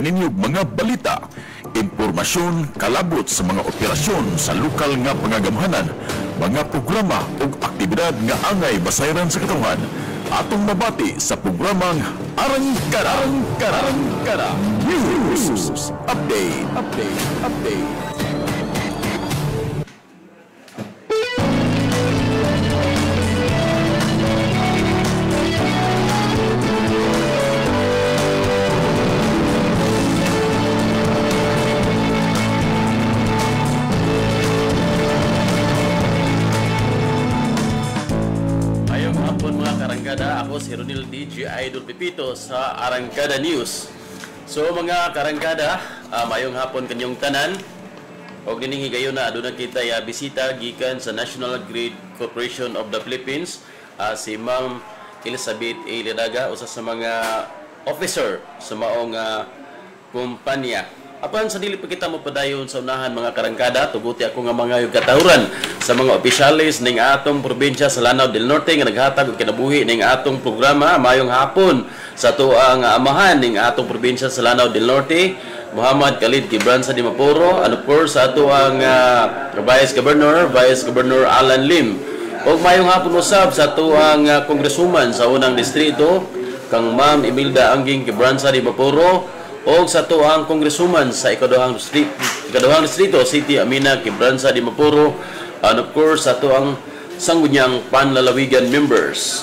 kaninyo mga balita, impormasyon, kalabot sa mga operasyon sa lokal nga pangagamhanan, mga programa ug aktibidad nga angay basayran sa katawan. Atong mabati sa programang Arangkada News Update. Ako si Ronil DJ Idol Pipito sa Arangkada News. So mga karangkada, mayong hapon kanyong tanan. O gining higayon na aduna kita ya bisita gikan sa National Grid Corporation of the Philippines, si Ma'am Elizabeth A. Ledaga, usa sa mga officer sa maong kumpanya. Apan sa dili pa kita mo padayon sa unahan mga karangkada, tuguti ako nga mga katahuran sa mga opisyalis ning atong probinsya sa Lanao del Norte nga naghatag og kinabuhi ning atong programa mayong hapon sa tuang amahan ning atong probinsya sa Lanao del Norte, Muhammad Khalid Gibranza de Mapuro, and of course sa tuang Vice Governor Alan Lim. Og mayong hapon usab sa tuang congresswoman sa unang distrito kang Ma'am Imelda Angging Gibranza de Mapuro, o sa tuang congresswoman sa ikaduhang distrito, City Amina Gibranza de Mapuro, and of course sa tuang sangguniang panlalawigan members.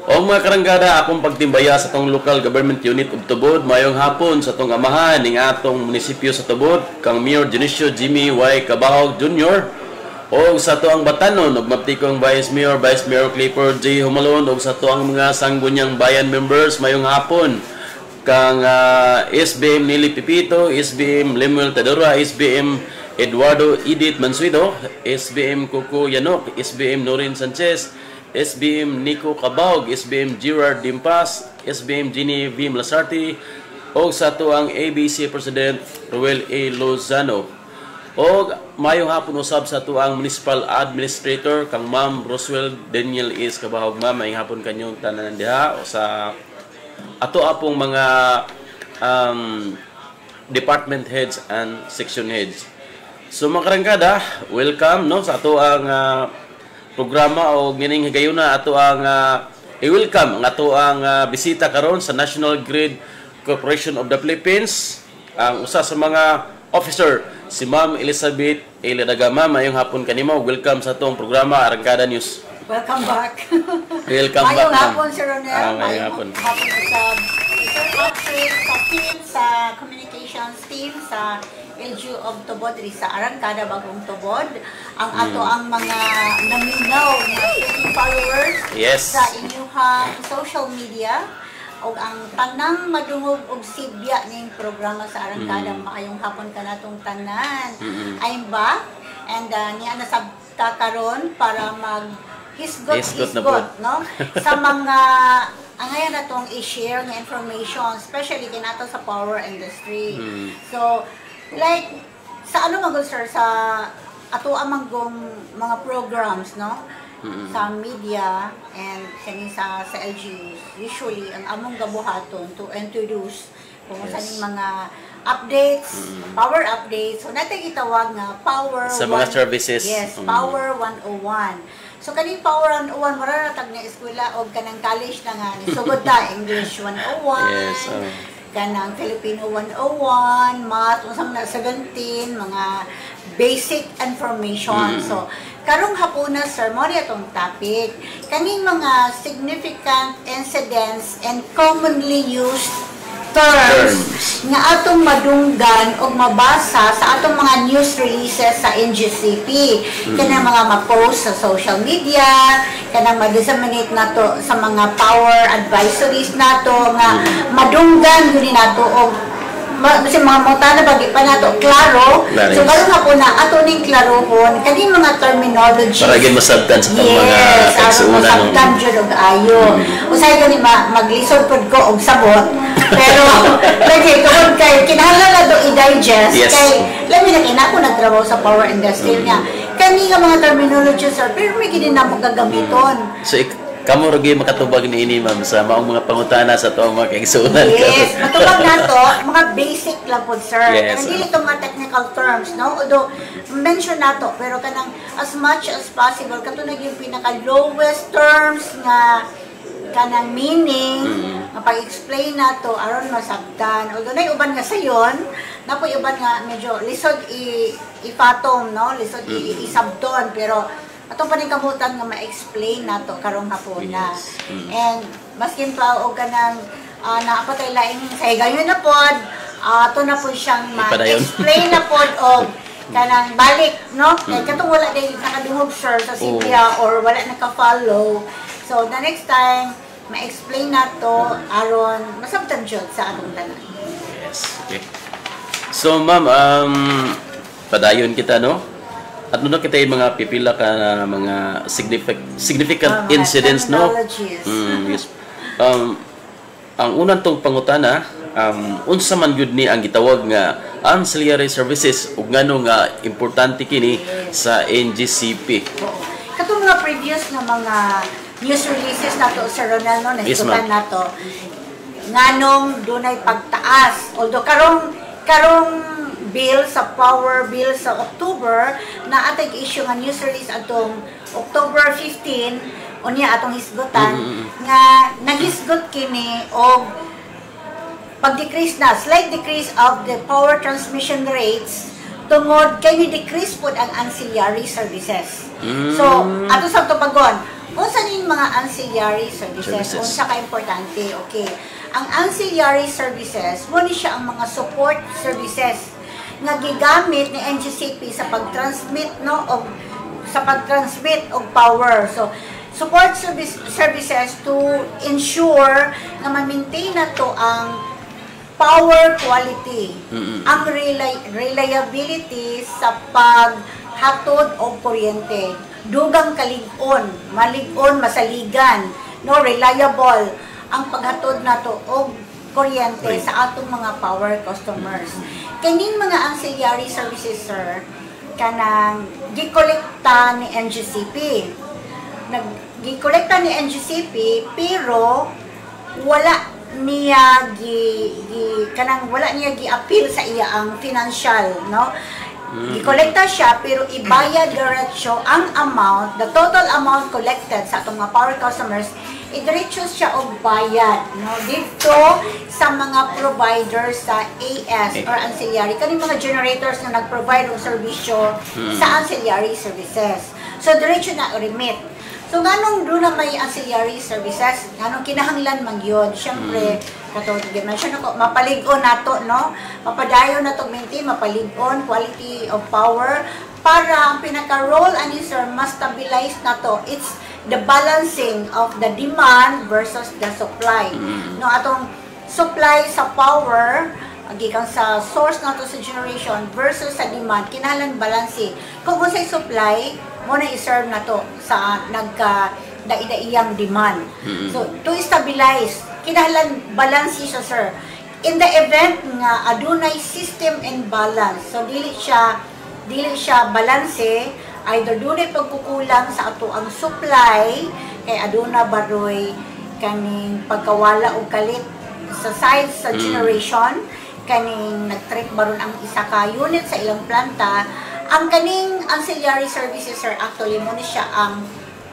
O mga karanggada, akong pagtimbaya sa tong local government unit of Tubod mayong hapon sa tong amahan ning atong munisipyo sa Tubod kang Mayor Dionisio Jimmy Y. Cabahog Jr. o sa tuang Batanon ug maptikong Vice Mayor Clifford J. Humalon o sa tuang mga sangguniang bayan members mayong hapon kang SBM Nili Pipito, SBM Lemuel Tadora, SBM Eduardo Edith Mansuedo, SBM Coco Yanok, SBM Norin Sanchez, SBM Nico Cabahog, SBM Gerard Dimpas, SBM Ginny V. Mlasarti, o sa tuang ABC President Ruel A. Lozano. O mayong hapon usab sa tuang Municipal Administrator kang Ma'am Roswell Daniel is Cabahog. Ma'am, mayong hapon kanyong tanan diha o sa ato apong mga department heads and section heads. So mga karangkada, welcome no sa ato ang programa o gining higayuna ato ang i-welcome ang ato ang bisita karon sa National Grid Corporation of the Philippines, ang usa sa mga officer si Ma'am Elizabeth A. Ledaga. Ma'am, mayong hapon kanimo. Welcome sa atong programa Arangkada News. Welcome back. Welcome back. Mayong hapon, Sir Ronel. Mayong hapon. Sa Sir Patrick, sa team, sa communications team, sa LGU of Tubod, sa Arangkada Bagong Tubod. Ang ato ang mga naminaw na followers sa inyong social media. O ang tanang madungog og sibya ning programa sa Arangkada. Maayong hapon ka natong tanan. I'm back. And niya nasabta karon para hisgot no sa mga ngayon na itong i-share ng information, especially kinato sa power industry. So, like, sa ano magul sir, sa ato amanggong mga programs, no? Sa media and sa LGUs, usually, ang among gabuhaton to introduce kung saan mga updates, power updates. So, natin itawag nga Power sa mga services. Yes, Power 101. So, kaning Power 101, mararatag na eskwela o kanang college na nga. Sugod ta, English 101, yes, kanang Filipino 101, Math, usang na 17, mga basic information. So, karong hapuna, sir, mo itong topic. Kaning mga significant incidents and commonly used terms nga atong madunggan o mabasa sa atong mga news releases sa NGCP. Kanang mga ma-post sa social media, kanang ma-disseminate nato sa mga power advisories nato nga madunggan yun nato o kasi mga mutana bagi pa nato klaro. So karon hapon na ato ning klarohon kani mga terminology para gyud masabtan sa mga kaigsuonan masabtan jud og ayo. Usay gani maglisod pod ko og sabot. Pero pwede tungod kay kinahanglan na do i-digest kay labi na kinako nagtrabaho sa power industry nga kani nga mga terminology sir pero may gid na mo gagamiton. So kamo rin makatubag ni ini ma'am sa maong mga pangutana sa tuwang mga kaigsunan. Yes, matubag na to, mga basic lang po, sir. Yes. Hindi ito mga technical terms, no? Although, mention na to, pero kanang as much as possible, katunag yung pinaka-lowest terms nga kanang meaning, nga pag-explain na to, aron masabtan. Although na uban nga sayon, na po uban nga medyo lisod ipatom, no? Lisod isabton, pero atong paningkamutan nga ma-explain na to karong hapon na. And maskin pa og kanang naapatay laing sa higayon na pod, ato na po siyang ma-explain na pod og kanang balik, no? Kaya katong wala din nakadungog sir sa Cynthia or wala naka-follow. So the next time ma-explain na to aron masabtan jud sa atong tanan. Yes. Okay. So ma'am, padayon kita, no? At nung kita yung mga pipila ka na mga significant incidents, no? Yes. Ang unang tong pangutana, unsa man gyud ni ang gitawag nga ancillary services ug ngano nga importante kini sa NGCP. Katong mga previous na mga news releases nato Sir Ronald, no, nasigutan nato nganong dunay pagtaas. Although karong bill sa power bill sa October na atay issue nga news release atong October 15 unya atong hisgutan nga naghisgot kini og pag-decrease na slight decrease of the power transmission rates tungod kay ni decrease pud ang ancillary services. So ato sa tubagon unsa ning mga ancillary services? Unsa ka importante? Okay. Ang ancillary services mo ni siya ang mga support services nga gigamit ni NGCP sa pag-transmit, no, og sa pag-transmit og power. So support services to ensure na ma-maintain na to ang power quality, ang reliability sa paghatod og kuryente, dugang kalig-on, malig-on, masaligan, no, reliable ang paghatod nato og kuryente sa atong mga power customers. Kaning mga ancillary services, sir, kanang gikolekta ni NGCP. Gikolekta ni NGCP pero wala niya gi-appeal sa iya ang financial, no? Gikolekta siya pero ibayad diretso ang amount, the total amount collected sa atong mga power customers, idiretso siya og bayad, no, dito sa mga providers sa AS or ancillary, kaning mga generators na nag-provide og serbisyo sa ancillary services. So diretso na remit. So nganong doon na may ancillary services, nganong kinahanglan man yun, syempre katong gi-mention ako, mapalig-on nato, no, mapadayon nato maintain, mapalig-on quality of power para ang pinaka-role ani sir mas stabilize nato. It's the balancing of the demand versus the supply. No, atong supply sa power gikan sa source nato sa generation versus sa demand, kinahanglan balanse. Kung unsay supply mo na i-serve nato sa nagka daida-iyang demand. So to stabilize, kinahanglan balanse siya, sir. In the event nga adunay system imbalance, so dili siya balanse, either dunay pagkukulang sa ato ang supply kay aduna baroy kaning pagkawala og kalit sa side sa generation, kaning nag-trip baron ang isa ka unit sa ilang planta. Ang kaning ancillary services, sir, actually mo ni siya ang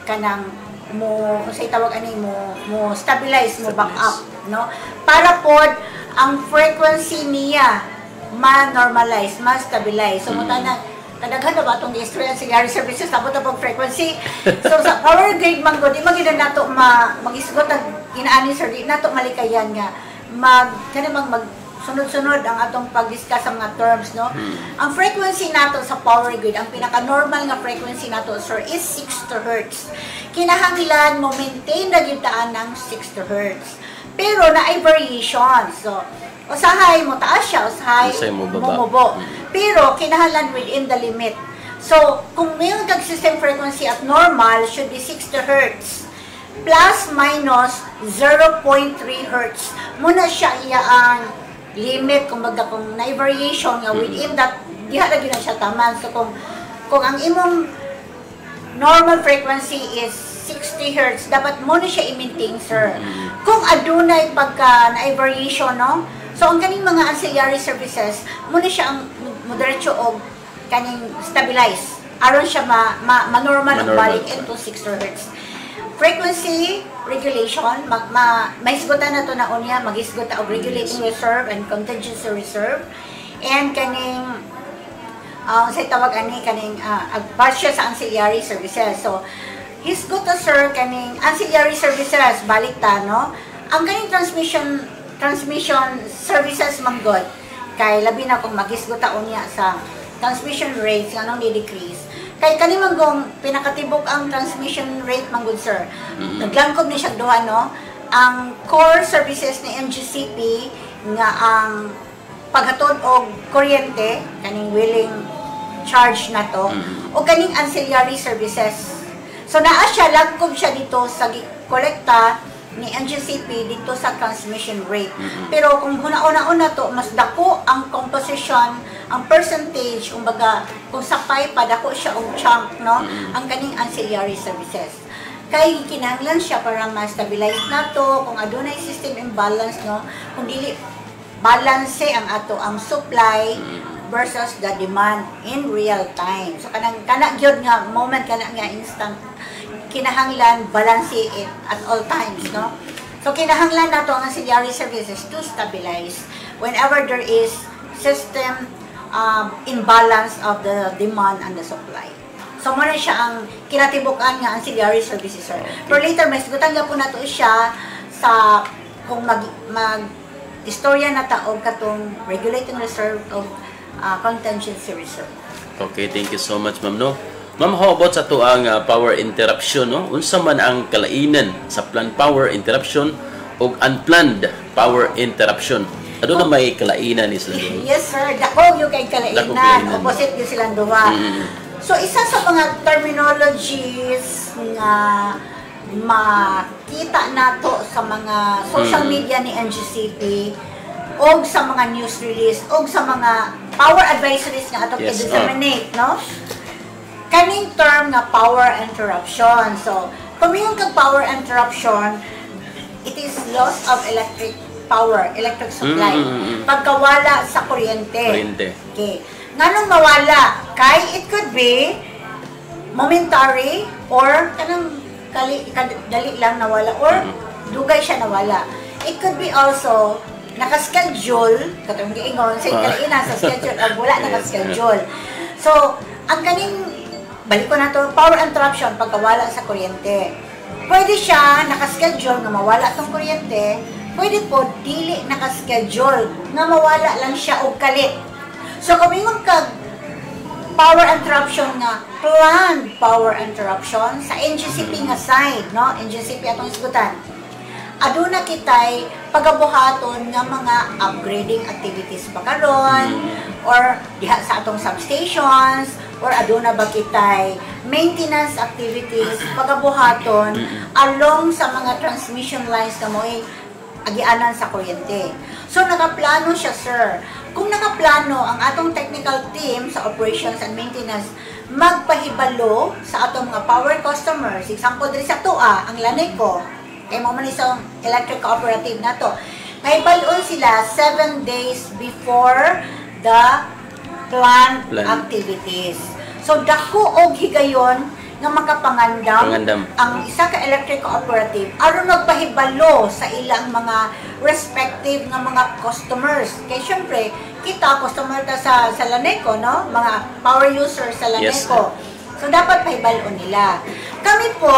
kanang mo sa tawag ani mo stabilize, mo back up, no, para pod ang frequency niya ma-normalize, ma-stabilize. So mutana kadaghan na ba itong history ancillary services tapos na pag frequency. So sa power grid man ko, di magina nato mag-isgot ang inaani, sir, di nato malikayan nga mag sunod-sunod ang atong pag-discuss sa mga terms, no. Ang frequency nato sa power grid, ang pinaka-normal nga frequency nato, sir, is 60 Hz. Kinahanglan mo maintain na gitaan ng 60 Hz. Pero na ay variations. So usahay mo taas siya, usahay mo baba. Pero kinahanglan within the limit. So kung may kag system frequency at normal should be 60 Hz plus minus 0.3 Hz. Muna siya iya ang limit, kumbaga kung na variation nga within that, diha lagi na siya taman. So kung ang imong normal frequency is 60 Hz. Dapat mo na siya i-maintain, sir. Kung adunay pagka na variation, no? So, ang kaning mga ancillary services, mo na siya ang moderatyo o kaning stabilize. Aron siya ma-normal ang balik into 60 Hz. Frequency regulation, may isgutan na to na unya, mag-isguta og regulating reserve and contingency reserve. And kaning sa tawag ani kaning siya sa ancillary services. So hisguta sir kaning ancillary services balik ta no. Ang kaning transmission services manggod kay labi na kung magisguta unya sa transmission rates nganong ni-decrease. Kay kani manggong pinakatibok ang transmission rate manggod sir. Naglangkob ni siya duha no. Ang core services ni MGCP nga ang paghatod og kuryente kaning willing charge na to o kaning ancillary services. So naa siya langkob siya dito sa kolekta ni NGCP dito sa transmission rate. Pero kung una-una to mas dako ang composition, ang percentage kumbaga kung sapay pa dako siya og chunk no ang kaning ancillary services. Kay kinahanglan siya para ma-stabilize nato kung adunay system imbalance no kung dili balance ang ato ang supply versus the demand in real time. So kana gyud nga moment kana nga instant kinahanglan balance it at all times no. So kinahanglan nato ang ancillary services to stabilize whenever there is system imbalance of the demand and the supply. So mo na siya ang kinatibukan nga ancillary services sir. Pero later may sigutan nga po nato siya sa kung mag istorya na taog katong regulating reserve of contingency reserve. Okay, thank you so much, ma'am, no? Ma'am, how about sa to ang power interruption, no? Unsa man ang kalainan sa planned power interruption o unplanned power interruption? Ano na may kalainan ni sila? Yes, sir. Dako yung kay kalainan. Opposite yung silang duha. So, isa sa mga terminologies nga makita nato sa mga social media ni NGCP o sa mga news release o sa mga power advisories nga atong i-disseminate, no? Kaning term nga power interruption. So, kung yung kag power interruption, it is loss of electric power, electric supply. Pagkawala sa kuryente. Okay. Nganong mawala? Kay it could be momentary or kanang dali lang nawala or dugay siya nawala. It could be also naka-schedule, katong giingon sa kalainan sa schedule o wala naka-schedule. So, ang kaning balik ko na to, power interruption pagkawala sa kuryente. Pwede siya naka-schedule nga mawala tong kuryente, pwede po dili naka-schedule nga mawala lang siya og kalit. So, kung ingon kag power interruption nga planned power interruption sa NGCP nga side, no? NGCP atong isgutan. Aduna kitay pagabuhaton nga mga upgrading activities pa karon or diha sa atong substations or aduna ba kitay maintenance activities pagabuhaton along sa mga transmission lines nga mo'y agianan sa kuryente. So nakaplano siya, sir. Kung nakaplano ang atong technical team sa operations and maintenance magpahibalo sa atong mga power customers, example diri sa TUA, ang Laneco, kay mo man isang electric cooperative na to, mahibalon sila 7 days before the planned activities. So dako og higayon nga makapangandam ang isa ka electric cooperative aron magpahibalo sa ilang mga respective nga mga customers. Kay syempre kita customer ta sa Laneco, no? Mga power users sa Laneco. So dapat pahibalon nila. Kami po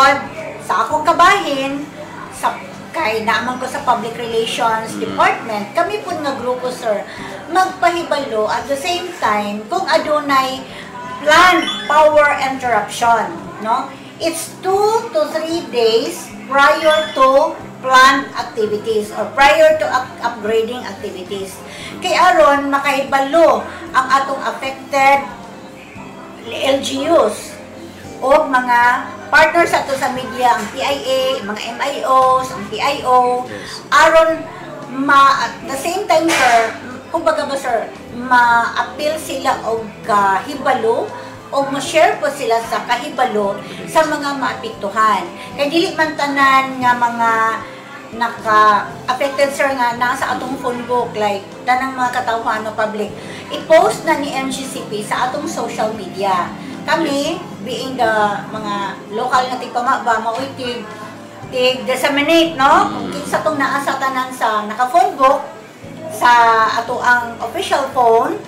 sa akong kabahin sa kay naman ko sa public relations department, kami po nga grupo sir magpahibalo at the same time kung adunay planned power interruption, no? It's 2 to 3 days prior to planned activities or prior to upgrading activities. Kay aron makahibalo ang atong affected LGUs o mga partners ato sa media, ang PIA, mga MIOs, ang PIO, aron at the same time sir, kumbaga ba sir, ma-appeal sila og hibalo o ma-share po sila sa kahibalo sa mga maapektuhan. Kaya dili man tanan nga mga naka-affected sir nga nasa atong phone book, like tanang mga katawhan o public, i-post na ni MGCP sa atong social media. Kami, being the mga local na tigpama ba, maoy tig-disseminate, no? Kung kinsa tong naa sa tanan sa naka-phone book, sa ato ang official phone,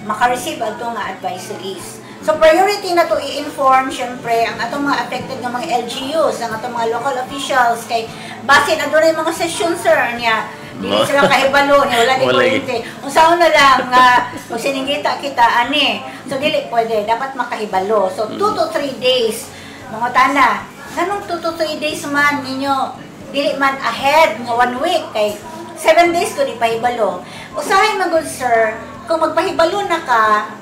maka-receive ato nga advisories. So priority na to i-inform syempre ang atong mga affected nga mga LGUs, ang atong mga local officials kay base na doon yung mga session sir niya. Dili sila kahibalo ni wala ni kuryente. Unsaon na lang nga pag siningita kita ani. So dili pwede, dapat makahibalo. So 2 to 3 days mga tana. Ganong 2 to 3 days man ninyo. Dili man ahead nga 1 week kay 7 days ko di pahibalo. Usahay man good sir, kung magpahibalo na ka,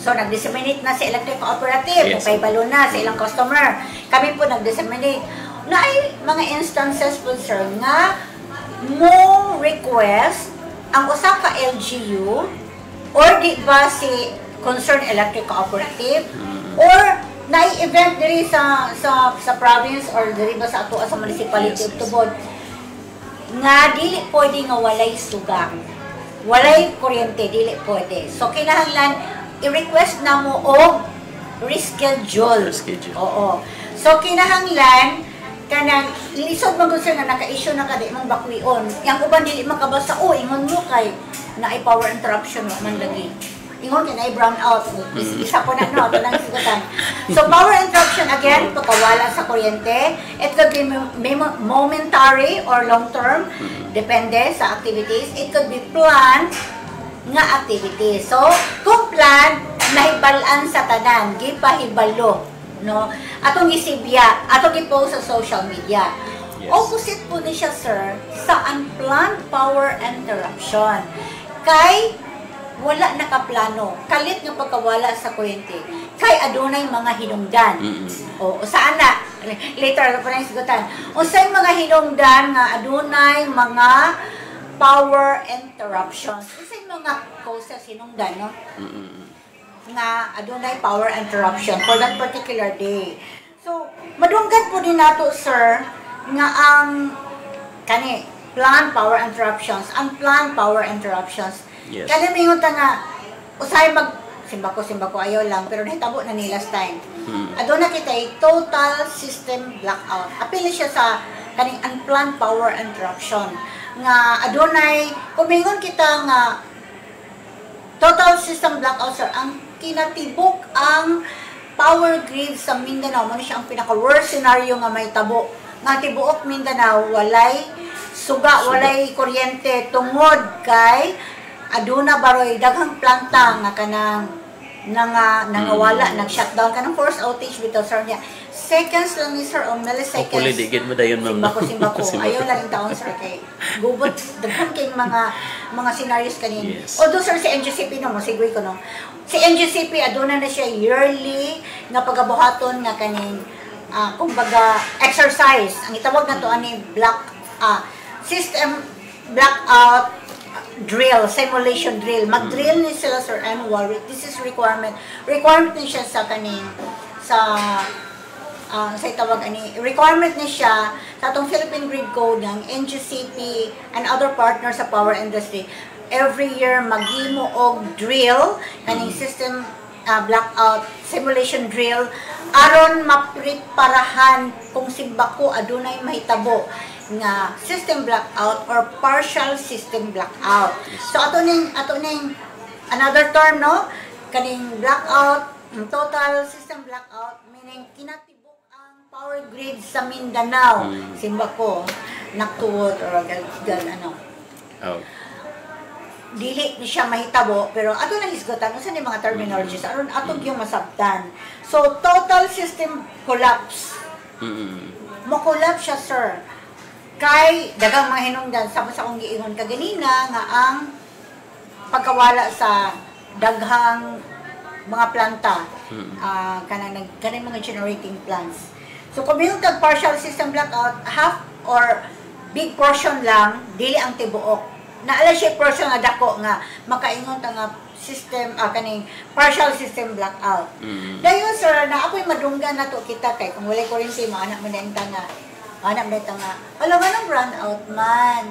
so, nag-disseminate na sa electric cooperative, nagpahibalo na sa ilang customer. Kami po nag-disseminate. Na ay mga instances po, sir, nga mo request ang usa ka LGU or di ba si concerned electric cooperative or na-event diri sa province or diri ba sa ato sa municipality of Tubod nga dili pwede nga walay sugang. Walay kuryente, dili pwede. So, kinahanglan i-request na mo o reschedule. Oo. So, kinahanglan kanang lisod man gusto nga naka-issue na kada imong bakwion. Yang uban dili makabasa ingon mo kay na power interruption man lagi. Ingon kay na brown out. Isa po na no, ito lang sigutan. So, power interruption again, pagkawala sa kuryente. It could be momentary or long term. Depende sa activities. It could be planned nga activities. So, kung plan, nahibalaan sa tanan, gipahibalo, no? Atong isibya, atong i-post sa social media. Opposite po ni siya, sir, sa unplanned power interruption. Kay, wala nakaplano. Kalit nga pagkawala sa kuryente. Kay, adunay mga hinungdan. O saan na? Later, pa na isigutan. O saan mga hinungdan nga adunay mga power interruptions. Kasi mga causes hinungdan, no? Nga adunay power interruption for that particular day. So, madunggan po din nato, sir, nga ang planned power interruptions, unplanned power interruptions. Kani mingon ta nga usay simba ko ayaw lang pero nahitabo na ni last time. Aduna kita total system blackout. Apil siya sa kaning unplanned power interruption nga adunay kumingon kita nga total system blackout sir ang kinatibok ang power grid sa Mindanao mo siya ang pinaka worst scenario nga may tabo nga tibuok Mindanao walay suga walay kuryente tungod kay aduna baroy daghang planta nga kanang nangawala nag-shutdown kanang force outage bitaw sir niya seconds lang ni sir o milliseconds. Hopefully, digit mo dayon, ma'am. Simba ko. Ayaw lang yung taon, sir, kay gubot. Daghan kayong mga scenarios kanin. Although, sir, si NGCP, no, masigway ko, no. Si NGCP, aduna na siya yearly na pagabuhaton na kaning, kumbaga, exercise. Ang itawag na to, system blackout drill, simulation drill. Mag-drill ni sila, sir, annual. This is requirement. Requirement ni siya sa kaning, sa itawag requirement ni siya sa atong Philippine Grid Code ng NGCP and other partners sa power industry. Every year maghimo og drill kaning system blackout simulation drill aron mapreparahan kung simbako adunay mahitabo nga system blackout or partial system blackout. So ato ning another term no kaning blackout total system blackout meaning kinatibok ang power grid sa Mindanao. Simba ko naktuot or dili ni siya mahitabo pero ato nang isgotan unsa ni mga terminologies aron ato yung masabtan. So total system collapse. Mo-collapse siya sir. Kay dagang mga hinungdan sa akong giingon kaganina nga ang pagkawala sa daghang mga planta kanang mga generating plants. So kung yung partial system blackout, half or big portion lang dili ang tibuok. Naala siya portion nga dako nga makaingon ta nga system kaning partial system blackout. Dayon sir, na ako'y madunggan na to kita kay kung walay kuryente mo anak mo na yung tanga. Anak mo na yung tanga. Alam mo nang brownout man.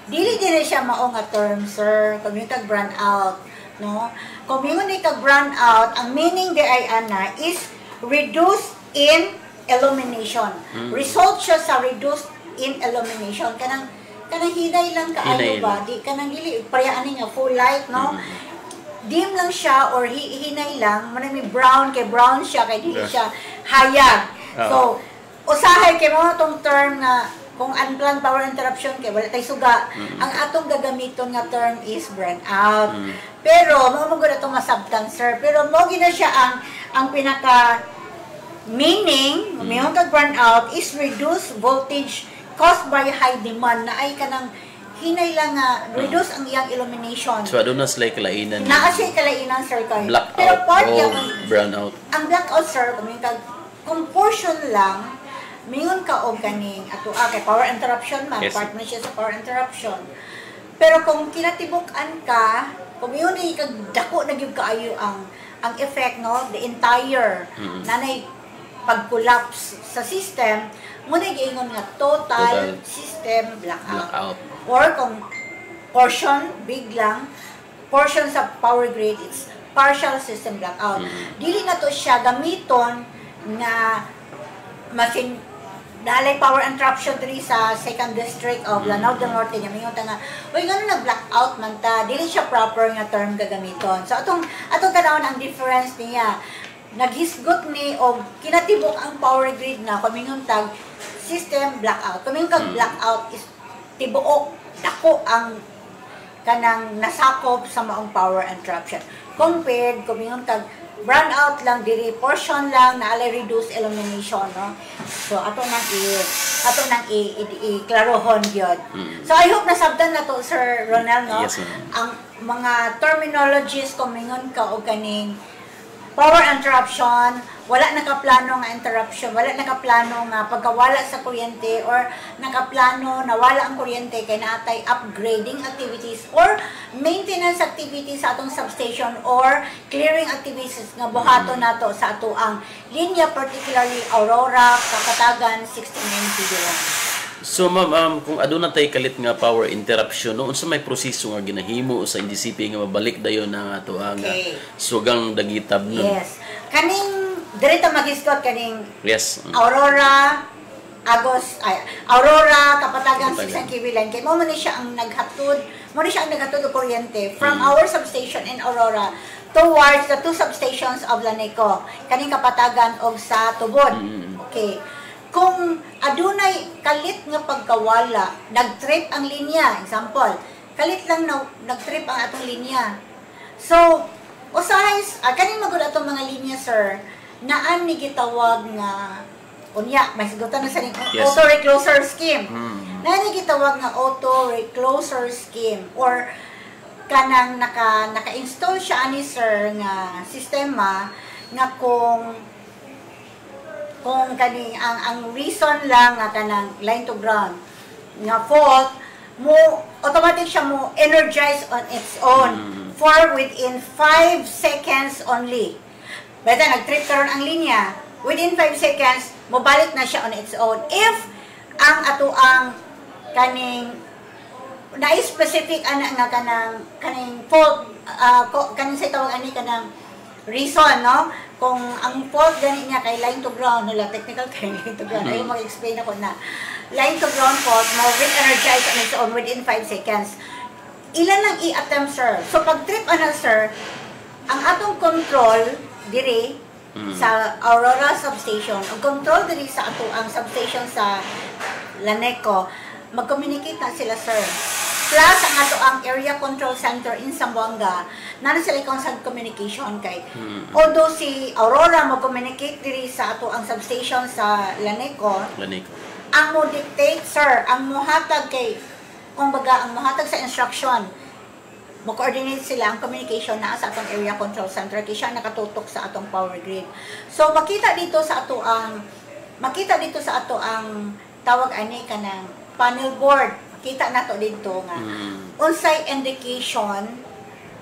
Dili din siya mao nga term sir. Kung yung brownout, no? Kung yung brownout, ang meaning di ay ana is reduced in illumination. Result siya sa reduced in illumination. Kanang hinay lang kaayo ba? Di kanang dili pareha ani nga full light, no? Dim lang siya or hinay lang, manami brown kay brown siya kay dili siya hayag. So usahay kay mo tong term na kung unplanned power interruption kay wala tay suga. Ang atong gagamiton nga term is brownout. Pero mo gud atong masabtan sir. Pero mo gina siya ang pinaka meaning, mayroon kag brownout is reduced voltage caused by high demand na ay kanang hinay lang nga reduce ang iyang illumination. So aduna sila kalainan. Naa siya kalainan sir kay. Blackout Pero part o yung brownout. ang blackout sir kung portion lang mayroon ka og kaning ato kay power interruption man, yes. part man siya sa power interruption. Pero kung kinatibuk-an ka, kung yun ay dako na gyud kaayo ang effect no, the entire nanay pag-collapse sa system, muna giingon nga total system blackout. Or kung portion, big lang, portion sa power grid, it's partial system blackout. Dili na to siya gamiton nga machine dalay power interruption diri sa 2nd district of Lanao del Norte nga mingon nga oy ngano nag-blackout man ta, dili siya proper nga term gagamiton. So atong tanawon ang difference niya. Naghisgot ni og kinatibok ang power grid na kumingon tag system blackout. Kumingon kag blackout is tibuok dako ang kanang nasakop sa maong power interruption. Compared kumingon tag brownout lang diri portion lang na alay reduce illumination, no? So ato nang i-klarohon gyud. So I hope nasabtan na to Sir Ronel, no? Yes, ang mga terminologies kumingon ka og kaning power interruption, wala nakaplano nga interruption, wala nakaplano nga pagkawala sa kuryente or nakaplano na wala ang kuryente kay naatay upgrading activities or maintenance activities sa atong substation or clearing activities nga buhaton nato sa ato ang linya, particularly Aurora, Kapatagan, 69 Bilang. So ma'am, kung aduna tay kalit nga power interruption, no, unsa may proseso nga ginahimo sa NGCP nga mabalik dayon ang ato ang sugang dagitab nun? Yes. Kaning direta maghisgot kaning Yes. Aurora, Aurora, Kapatagan, 6 Kibilan. Kay mo man siya ang naghatod, og kuryente from our substation in Aurora towards the 2 substations of Laneco, kaning Kapatagan og sa Tubod. Okay. Kung adunay kalit nga pagkawala, nag-trip ang linya, example, kalit lang nag-trip ang atong linya. So, usahay, kaning magud atong mga linya, sir, naan ni gitawag nga, unya, may sigutan na sa auto-recloser scheme. Naan ni gitawag nga auto-recloser scheme, or kanang naka-install siya ani, sir, nga sistema, nga kung kani ang reason lang nga kanang line to ground nga fault mo automatic siya mo energize on its own for within 5 seconds only. Basta nag-trip karon ang linya, within 5 seconds mobalik na siya on its own if ang ato ang kaning na-specific ana nga kaning fault kaning sa tawag ani kanang reason, no? Kung ang fault gani niya kay line to ground, nila technical kay line to ground. Ayaw mag-explain ako na line to ground fault mo will energize on its own within 5 seconds. Ilan lang i-attempt, sir? So pag trip ana, sir, ang atong control diri sa Aurora substation, ang control diri sa ato ang substation sa Laneco, mag-communicate na sila, sir. Plus ang ato ang area control center in Zamboanga, nana sila constant communication kay although si Aurora mag-communicate diri sa ato ang substation sa Laneco, ang mo dictate, sir, ang mohatag kay kung baga ang mohatag sa instruction, mo-coordinate sila ang communication na sa atong area control center kay siya nakatutok sa atong power grid. So makita dito sa ato ang tawag ani kanang panel board. Kita na to dito nga unsay indication,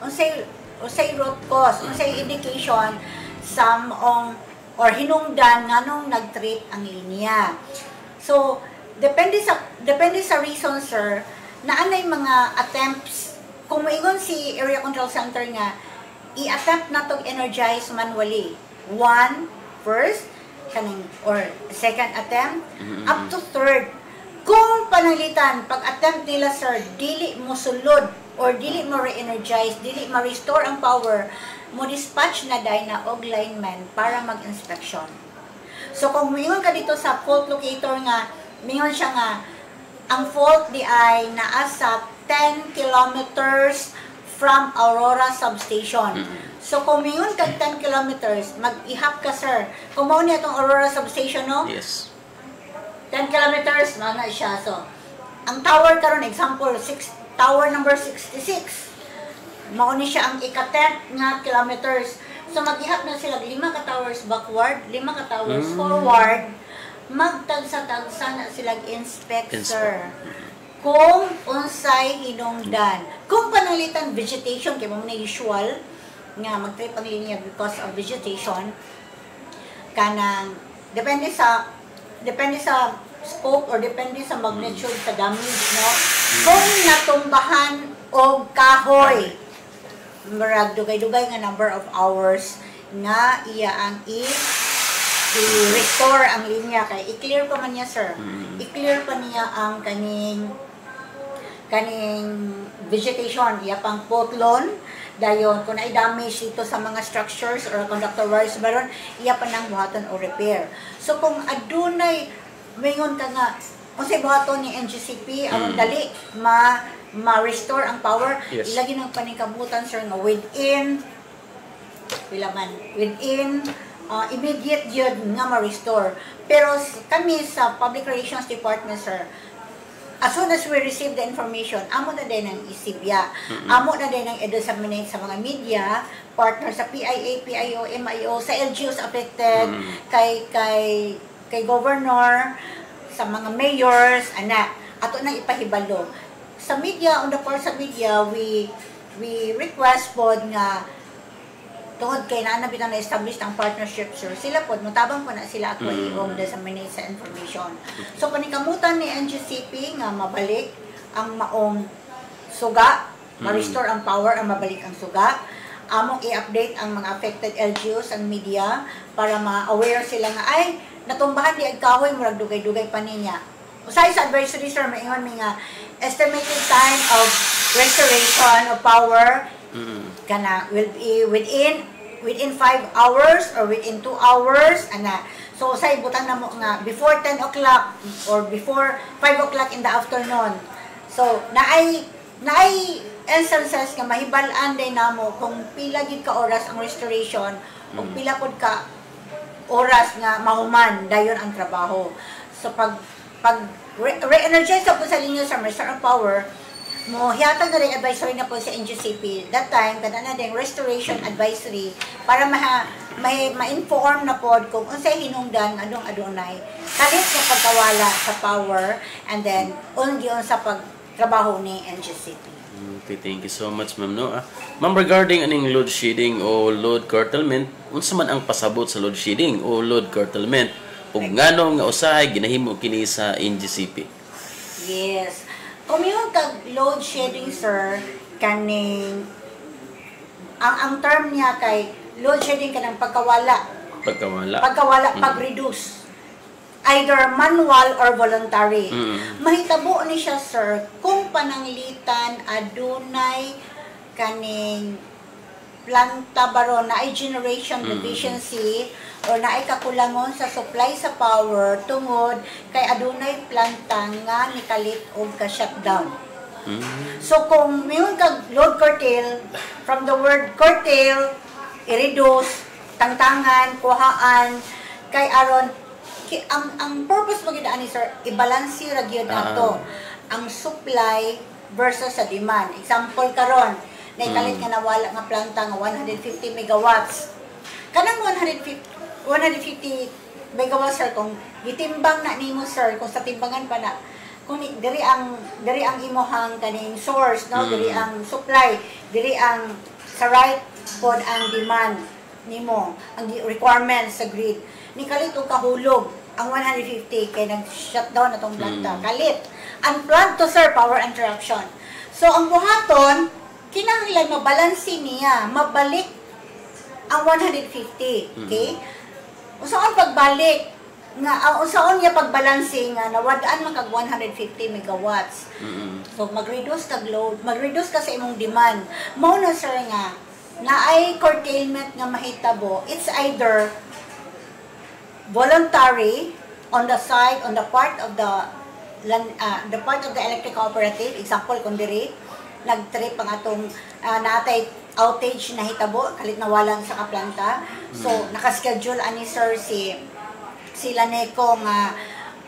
unsay usay root cause, usay indication sa maong or hinungdan nganong nag-trip ang linya. So, depende sa reason, sir, naanay mga attempts. Kung maingon si Area Control Center nga, i-attempt na itong energize manually. First, or second attempt, up to third. Kung panalitan, pag-attempt nila, sir, dili mo sulod, or dili mo re-energize, dili ma-restore ang power, mo dispatch na dahil na og lineman para mag-inspection. So, kung mingon ka dito sa fault locator nga, mingon siya nga, ang fault di ay naa sa 10 kilometers from Aurora Substation. So, kung mingon ka 10 kilometers, mag-ihap ka, sir. Kung mao niya itong Aurora Substation, no? Yes. 10 kilometers, mga siya. So, ang tower karon example, tower number 66. Mao ni siya ang ika-10 nga kilometers. So, mag-ihap na sila 5 ka towers backward, 5 ka towers forward, magtagsa-tagsa na silang inspect, sir. Kung unsay hinungdan. Kung panalitan vegetation, kaya mo na usual, nga mag-trip ang linya because of vegetation, kanang, depende sa scope or depende sa magnitude sa damage, no? Kung natumbahan o kahoy, marag dugay-dugay nga number of hours nga iya ang i-restore ang linya kay i-clear pa man niya, sir. I-clear pa niya ang kaning vegetation, iya pang potlon dayon kung ay damage dito sa mga structures or conductor wires baron, iya pa nang buhaton o repair. So kung adunay mingon ka nga unsay buhaton ni NGCP aron dali ma-restore ang power, yes, ilagi ng paningkabutan, sir, nga within immediate yun nga ma-restore. Pero kami sa Public Relations Department, sir, as soon as we receive the information, amo na din ng isibya, amo na din ng i-disseminate sa mga media, partner sa PIA, PIO, MIO, sa LGUs affected, kay governor, sa mga mayors, ato nang ipahibalo. Sa media, on the part sa media, we request pod nga tungod kay naanabitan na establish ang partnership, sir, sila pod mutabang po na sila actually disseminate sa information. So panikamutan ni NGCP nga mabalik ang maong suga, ma-restore ang power, ang mabalik ang suga. Among i-update ang mga affected LGUs and media para ma-aware sila nga ay natumbahan di ag kahoy murag dugay-dugay pa niya. Usay sa advisory, sir, maingon mi nga estimated time of restoration of power kana will be within 5 hours or within 2 hours so say butang namo nga before 10 o'clock or before 5 o'clock in the afternoon. So naay instances nga mahibal-an day namo kung pila gid ka oras ang restoration o pila pod ka oras nga mahuman dayon ang trabaho. So pag re-energize sa linya sa restore ang power mo hihatag na rin advisory na po sa NGCP that time kada na din restoration advisory para ma-inform na po kung unsay hinungdan adunay kalit sa pagkawala sa power and then ungion sa pagtrabaho ni NGCP. Okay, thank you so much, ma'am. No? Ma'am, regarding aning load shedding o load curtailment, unsa man ang pasabot sa load shedding o load curtailment ug ngano nga usahay ginahimo kini sa NGCP? Yes. Kung yung load shedding, sir, kaning ang term niya kay load shedding kanang pagkawala, pag-reduce. Either manual or voluntary. Mahitabo ni siya, sir, kung pananglitan adunay kaning planta baron na ay generation deficiency or na ay kakulangon sa supply sa power tungod kay adunay planta nga nikalit o ka-shutdown. So kung mayroon kag load curtail, from the word curtail, i-reduce, tangtangan, kuhaan, kay aron ang purpose mo gidaan ni sir, i-balance ra gyud nato ang supply versus sa demand. Example karon, naikalit nga nawala nga planta nga 150 megawatts. Kanang 150 megawatts, sir, kung gitimbang na nimo, sir, kung sa timbangan pa na kung diri ang imuhang kaning source, no, diri ang supply, diri ang sa right pod ang demand nimo, ang requirements sa grid. Ni kalit og kahulog ang 150 kay nag-shutdown na tong planta. Kalit. Unplugged to sir, power interruption. So ang buhaton, kinahanglan mabalansi niya, mabalik ang 150. Okay? Usaon pagbalik nga usaon niya pagbalansi nga nawadaan man kag 150 megawatts. So mag-reduce kag load, mag-reduce ka sa imong demand. Mao na sir nga naay curtailment nga mahitabo. It's either voluntary on the side, on the part of the electric cooperative. Example kung diri nag-trip ang atong natay outage na hitabo kalit nawalan sa kaplanta. So naka-schedule ani sir sila neko nga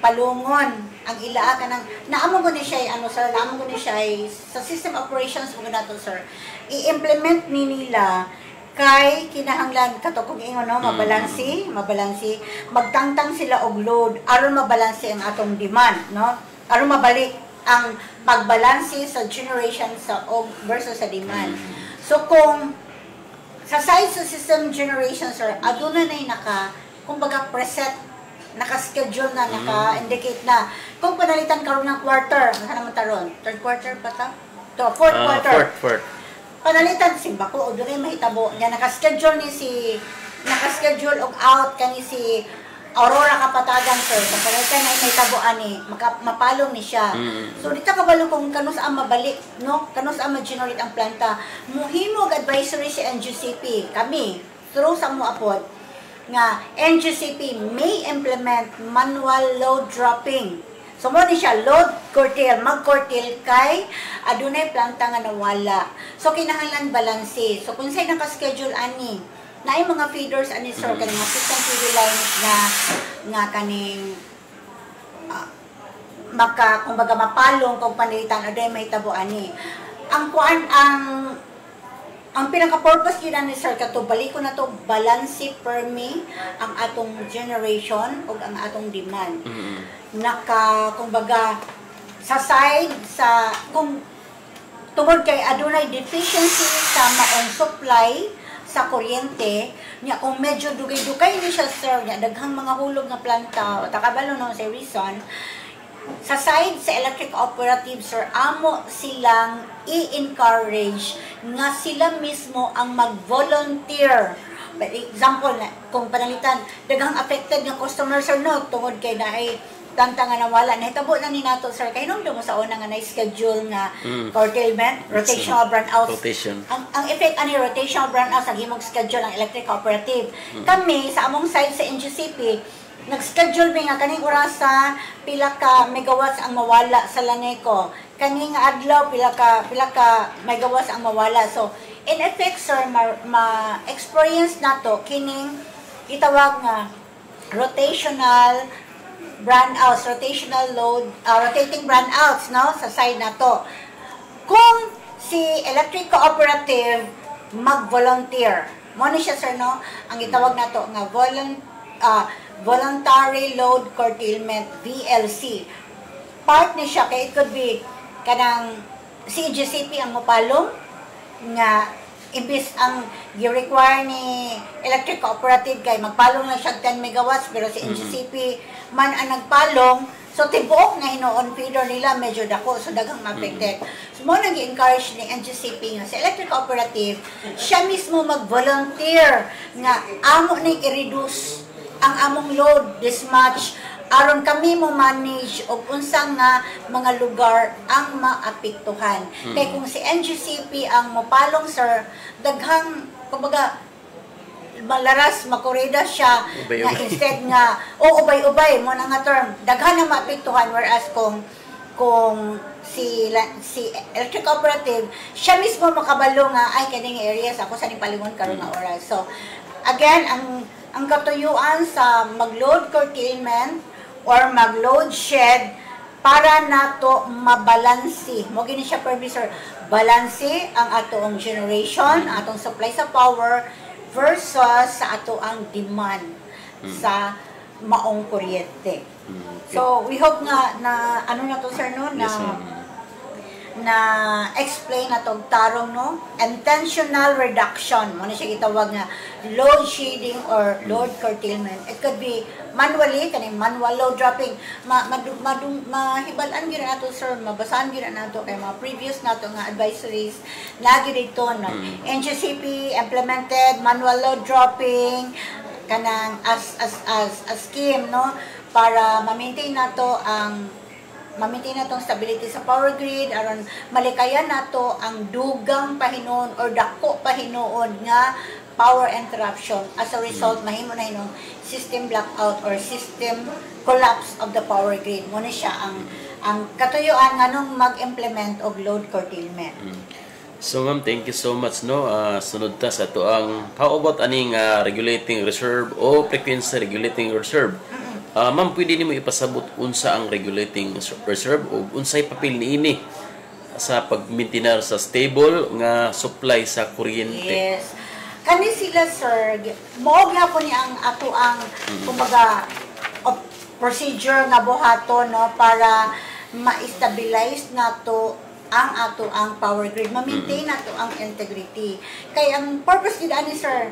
palungon ang ilaa kanang naamo ko ni siya ano sir, naamo ko ni siya sa system operations mo nato sir. I-implement ni nila kay kinahanglan kato kung ingon no, mabalansi, magtangtang sila og load aron mabalansi ang atong demand, no? Aron mabalik ang pagbalansi sa generation sa og versus sa demand. So kung sa side sa system generation sir, aduna nay kumbaga preset, naka-schedule na, naka-indicate na. Kung panalitan karon ng quarter, ano naman taron? Third quarter pa ta? Fourth quarter. Fourth. Panalitan simba ko o doon mahitabo niya naka-schedule naka-schedule og out kani si Aurora Kapatagan sir. Sa panalitan na mahitabo ani, mapalong ni siya. So dito kabalo kung kanus ang mabalik, no? Kanus ang ma-generate ang planta. Muhimog advisory si NGCP kami through sa mo apod nga NGCP may implement manual load dropping. So mo ni siya load curtail, mag-curtail kay adunay planta nga nawala. So kinahanglan balanse. So kung say naka-schedule ani, naay mga feeders ani sir kaning assistant feeder lines nga kaning kumbaga mapalong kung panalitan aday mahitabo ani. Ang pinaka-purpose yun ni sir kato baliko na to balansi permi ang atong generation o ang atong demand. Kumbaga sa side sa kung tungod kay adunay deficiency sa maong supply sa kuryente nya kung medyo dugay-dugay ni siya sir nya daghang mga hulog nga planta o takabalo no sa reason sa side sa electric cooperative sir amo silang i-encourage nga sila mismo ang mag-volunteer. For example kung panalitan daghang affected nga customer sir no tungod kay naay planta nga nawala nahitabo na ni nato sir kay nung mo sa una nga na-schedule nga curtailment rotational brownout. Ang effect ani rotational brownout sa himong schedule ng electric cooperative. Kami sa among side sa NGCP nag-schedule mi nga kaning orasa pila ka megawatts ang mawala sa Laneco. Kaning adlaw pila ka megawatts ang mawala. So in effect sir ma-experience nato kining itawag nga rotational brownouts, rotational load, rotating brownouts no sa side nato. Kung si electric cooperative mag-volunteer, mo ni siya sir no, ang itawag nato nga voluntary load curtailment, VLC. Part ni siya kay it could be kanang CGCP ang mapalong nga imbis ang gi-require ni electric cooperative kay magpalong lang siya 10 megawatts pero si NGCP man ang nagpalong so tibuok na hinuon feeder nila medyo dako so daghang affected. So mo nang gi-encourage ni NGCP nga sa electric cooperative siya mismo mag-volunteer nga amo ni i-reduce ang among load dispatch aron kami mo manage og unsa nga mga lugar ang maapektuhan. Kay kung si NGCP ang mopalong sir daghang kumbaga malaras makorida siya nga instead nga ubay-ubay mo na nga term daghan na maapektuhan whereas kung si electric cooperative siya mismo makabalo nga ay kaning areas ako sa nipalingon karon nga oras. So again ang katuyuan sa mag-load curtailment or mag-load shed para nato mabalansi. Mo gini siya professor, balansi ang atong generation, atong supply sa power versus sa ato ang demand sa maong kuryente. So we hope nga na ano na to sir no na explain na tong tarong no, intentional reduction mo na siya gitawag nga load shedding or load curtailment. It could be manually kaning manual load dropping. Mahibalan gyud nato sir, mabasahan gyud nato kay mga previous nato nga advisories lagi dito no. NGCP implemented manual load dropping kanang as scheme no para ma-maintain nato ma-maintain natong stability sa power grid aron malikayan nato ang dugang pahinon or dako pahinuon nga power interruption. As a result mahimo na hinong system blackout or system collapse of the power grid. Mo na siya ang katuyuan nganong mag-implement og load curtailment. So ma'am, thank you so much no. Sunod ta sa to ang how about aning regulating reserve o frequency regulating reserve. Ma'am, pwede nimo ipasabot unsa ang regulating reserve o unsay papel niini sa pag-maintain sa stable nga supply sa kuryente? Yes. Kani sila sir, mao gyapon ni ang ato ang kumbaga procedure nga buhaton no para ma-stabilize nato ang power grid, ma-maintain nato ang integrity. Kay ang purpose gid ani sir,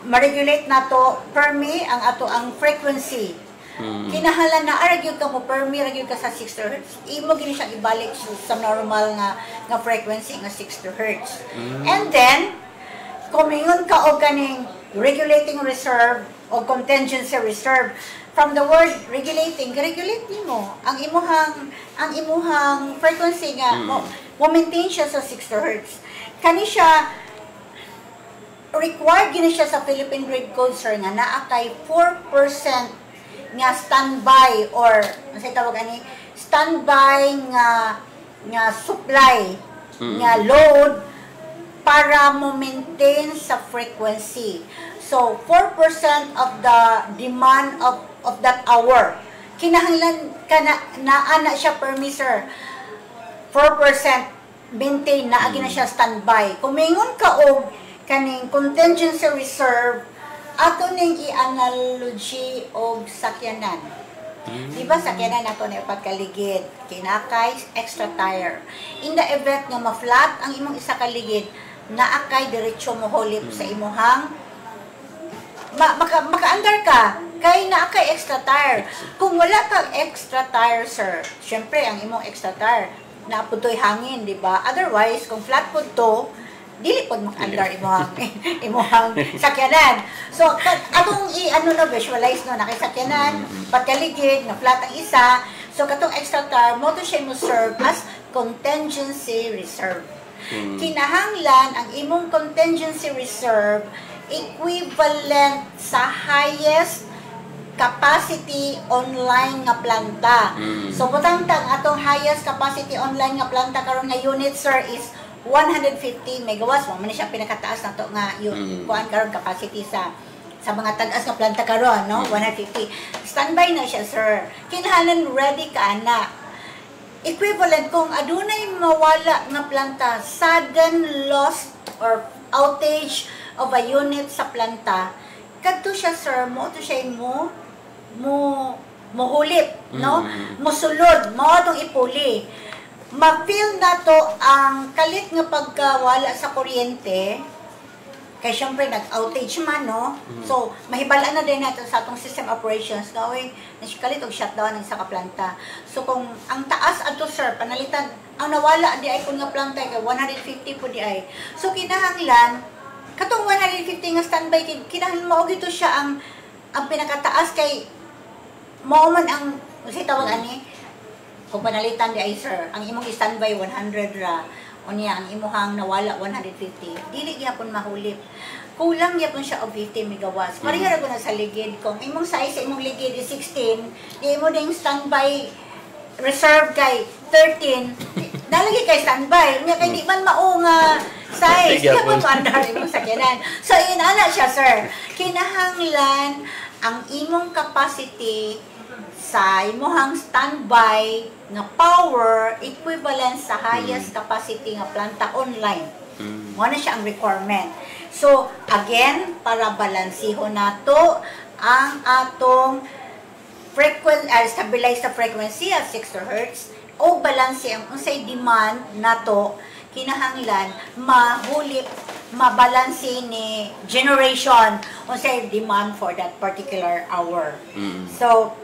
ma-regulate nato permi ang ato ang frequency. Kinahanglan na gyud ka mo permi gyud ka sa 60 Hz. Imo gini siya ibalik sa normal nga frequency nga 60 Hz. And then kumingon ka og kaning regulating reserve o contingency reserve. From the word regulating, regulate nimo ang imuhang frequency nga mo maintain siya sa 60 Hz. Kani siya required gini siya sa Philippine Grid Code sir nga naa kay 4% nga standby or say tawag ani standby nga supply nga load para mo maintain sa frequency. So 4% of the demand of that hour kinahanglan naa na siya permi sir. 4% maintain na na siya standby. Kumingon ka og kaning contingency reserve ato ning i-analogy og sakyanan. Di ba sakyanan ato na upat kaligid, kinakay extra tire. In the event nga ma-flat ang imong isa kaligid, naakay diretso mo hulip sa imuhang maka-andar ka kay naakay extra tire. Kung wala kang extra tire sir, syempre ang imong extra tire naputoy hangin, di ba? Otherwise kung flat pud to, dili pod maka-andar imuhang sakyanan. So atong visualize no nakisakyanan pagkaligid na flat ang isa. So katong extra tire mo to siya mo serve as contingency reserve. Kinahanglan ang imong contingency reserve equivalent sa highest capacity online nga planta. So butang-tang atong highest capacity online nga planta karon nga unit sir is 150 megawatts. Mo man siya pinakataas nato nga yung kuan karon capacity sa mga tagas nga planta karon no 150. Standby na siya sir. Kinahanglan ready ka na. Equivalent kung adunay mawala nga planta, sudden loss or outage of a unit sa planta, kadto siya sir mo to siya mohulip no mosulod mo atong ipuli. Ma-feel na to ang kalit nga pagkawala sa kuryente kay syempre nag-outage man no. So mahibalaan na din natin sa atong system operations gawin kalit og shutdown ng sa planta. So kung ang taas adto sir panalitan ang nawala di ay kun nga planta kay 150 po di ay. So kinahanglan katong 150 nga standby kinahanglan mao gito siya ang pinakataas kay mao man ang si tawag ani kung panalitan di ay sir, ang imong standby 100 ra, o niya, ang imuhang nawala 150, dili gyapon mahulip. Kulang gyapon siya og 50 megawatts. Pareha ra ko na sa ligid. Kung imong size sa imong ligid is 16, di mo ding standby reserve kay 13, nalagi kay standby. Nya kay di man mao nga size, kaya pa pandar imong sakyanan. So, yun ana siya sir. Kinahanglan ang imong capacity sa imuhang standby nga power equivalent sa highest capacity nga planta online. Mo na siya ang requirement. So again, para balansihon nato ang atong stabilize the frequency at 60 Hz o balanse ang unsay demand nato kinahanglan mahulip mabalanse ni generation unsay demand for that particular hour. So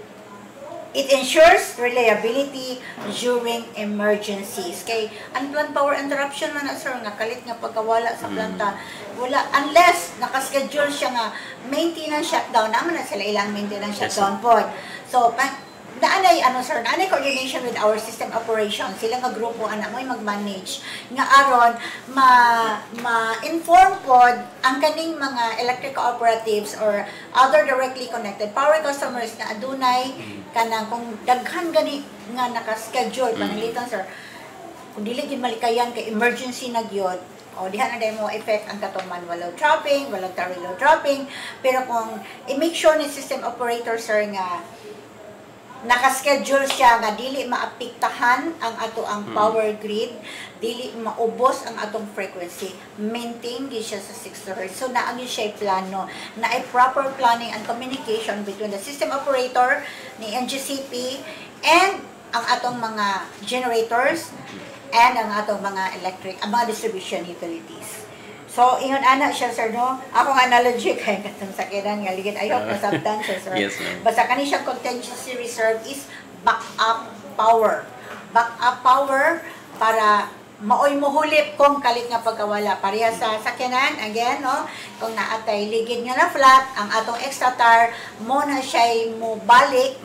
it ensures reliability during emergencies. Kay unplanned power interruption man na sir nga kalit nga pagkawala sa planta wala unless nakaschedule siya nga maintenance shutdown naman na sila ilang maintenance shutdown po. So naanay sir, naanay coordination with our system operations. Sila nga grupo ana mo mag-manage nga aron ma-inform pod ang kaning mga electrical operatives or other directly connected power customers na adunay kanang kung daghan gani nga naka-schedule panalitan sir. Kung dili gid malikayan kay emergency na gyud o diha na mo effect ang katong manual load dropping, voluntary load dropping, pero kung i-make sure ni system operator sir nga naka-schedule siya nga dili maapektahan ang ato ang power grid, dili maubos ang atong frequency, maintain gyud siya sa 60 Hz. So naagi siya plano na ay proper planning and communication between the system operator ni NGCP and ang atong mga generators and ang atong mga ang mga distribution utilities. So, ingon ana siya, sir, no? Ako nga analogy kay katong sakiran nga ligid ayok nasabtan siya, sir. Yes, ma'am. Basta kani siyang contingency reserve is backup power. Backup power para maoy mohulip kung kalit nga pagkawala. Pareha sa sakyanan, again, no? Kung naatay ligid nga na flat, ang atong extra tar mo na siya mo balik,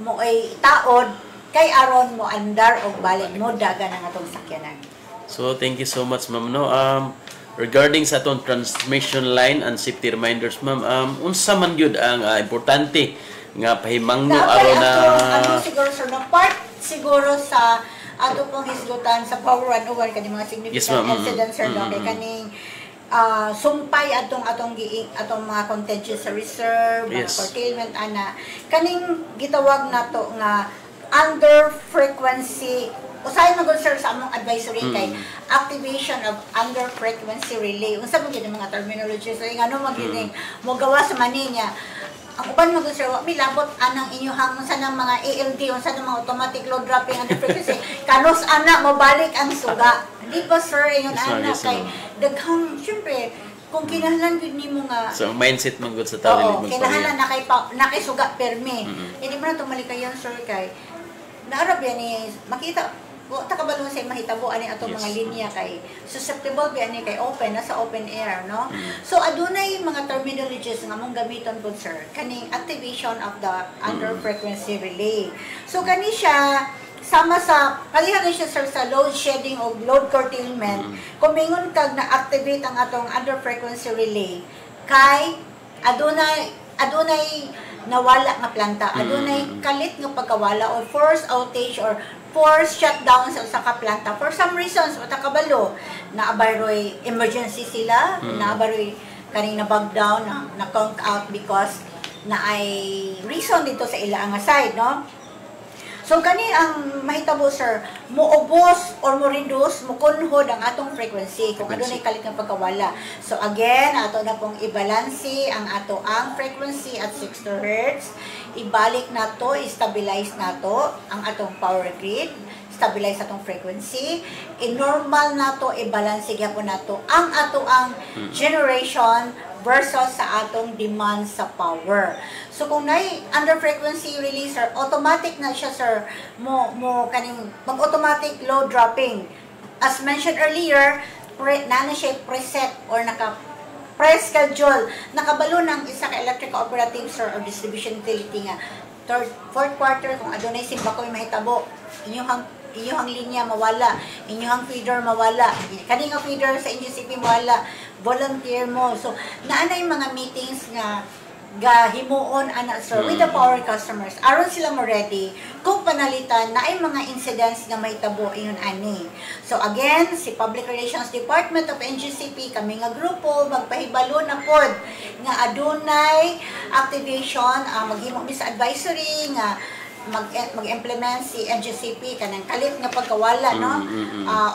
mo ay taod, kay aron mo andar og balik mo dagan ang atong sakyanan. So, thank you so much, ma'am. No, regarding sa atong transmission line and safety reminders, ma'am, unsa man gyud ang importante nga pahimangno aron na siguro sir, na part siguro sa ato pong hisgutan sa power runover kani mga significant incidents sir, kay kaning sumpay atong mga contingency reserve, mga curtailment ana kaning gitawag nato nga under frequency. Usahay magod sir sa among advisory kay activation of under frequency relay. Unsa man gyud mga terminology so ngano magining mo gawa sa maninya. Ang uban magod sir wa mi labot anang inyuhang unsa nang mga ALD unsa nang mga automatic load dropping under frequency kanos ana mo balik ang suga. Di ba sir ingon ana kay daghang syempre kung kinahanglan gud nimo nga so mindset man gud sa tao ni kinahanglan na kay suga permi. Hindi mo na tumalikayan sir kay naarab yan ni makita takabalo sa mahitabo ani atong mga linya kay susceptible bi ani kay open nasa open air no. So adunay mga terminologies nga mong gamiton pud sir kaning activation of the under frequency relay. So kani siya sama sa palihan siya sir sa load shedding o load curtailment. Kung mingon kag na-activate ang atong under frequency relay kay adunay nawala nga planta, adunay kalit nga pagkawala or forced outage or forced shutdown sa usa ka planta for some reasons o takabalo naabaroy emergency sila, naabaroy kaning na bug down na count out because na ay reason dito sa ila nga side no. So kani ang mahitabo sir, moubos or mo reduce, mo kunhod ang atong frequency kung adunay kalit nga pagkawala. So again, ato na pong i-balance ang ato ang frequency at 60 Hz. Ibalik nato, i-stabilize nato ang atong power grid, stabilize atong frequency. I-normal nato, i-balance gyapon nato ang ato ang generation versus sa atong demand sa power. So kung nay under frequency release sir, automatic na siya sir mo kaning mag-automatic load dropping. As mentioned earlier, na siya preset or naka pre-schedule, nakabalo ng isa ka electrical operative sir or distribution utility nga fourth quarter kung adunay simbakoy mahitabo inyong linya mawala, inyong feeder mawala, kani nga feeder sa NGCP mawala, volunteer mo. So naanay mga meetings nga gahimuon ana sir with the power customers aron sila mo ready kung panalitan na ay mga incidents nga may tabo iyon ani. So again, si Public Relations Department of NGCP kami nga grupo magpahibalo na pod nga adunay activation maghimo mi sa advisory nga mag-implement si NGCP kanang kalit nga pagkawala, no?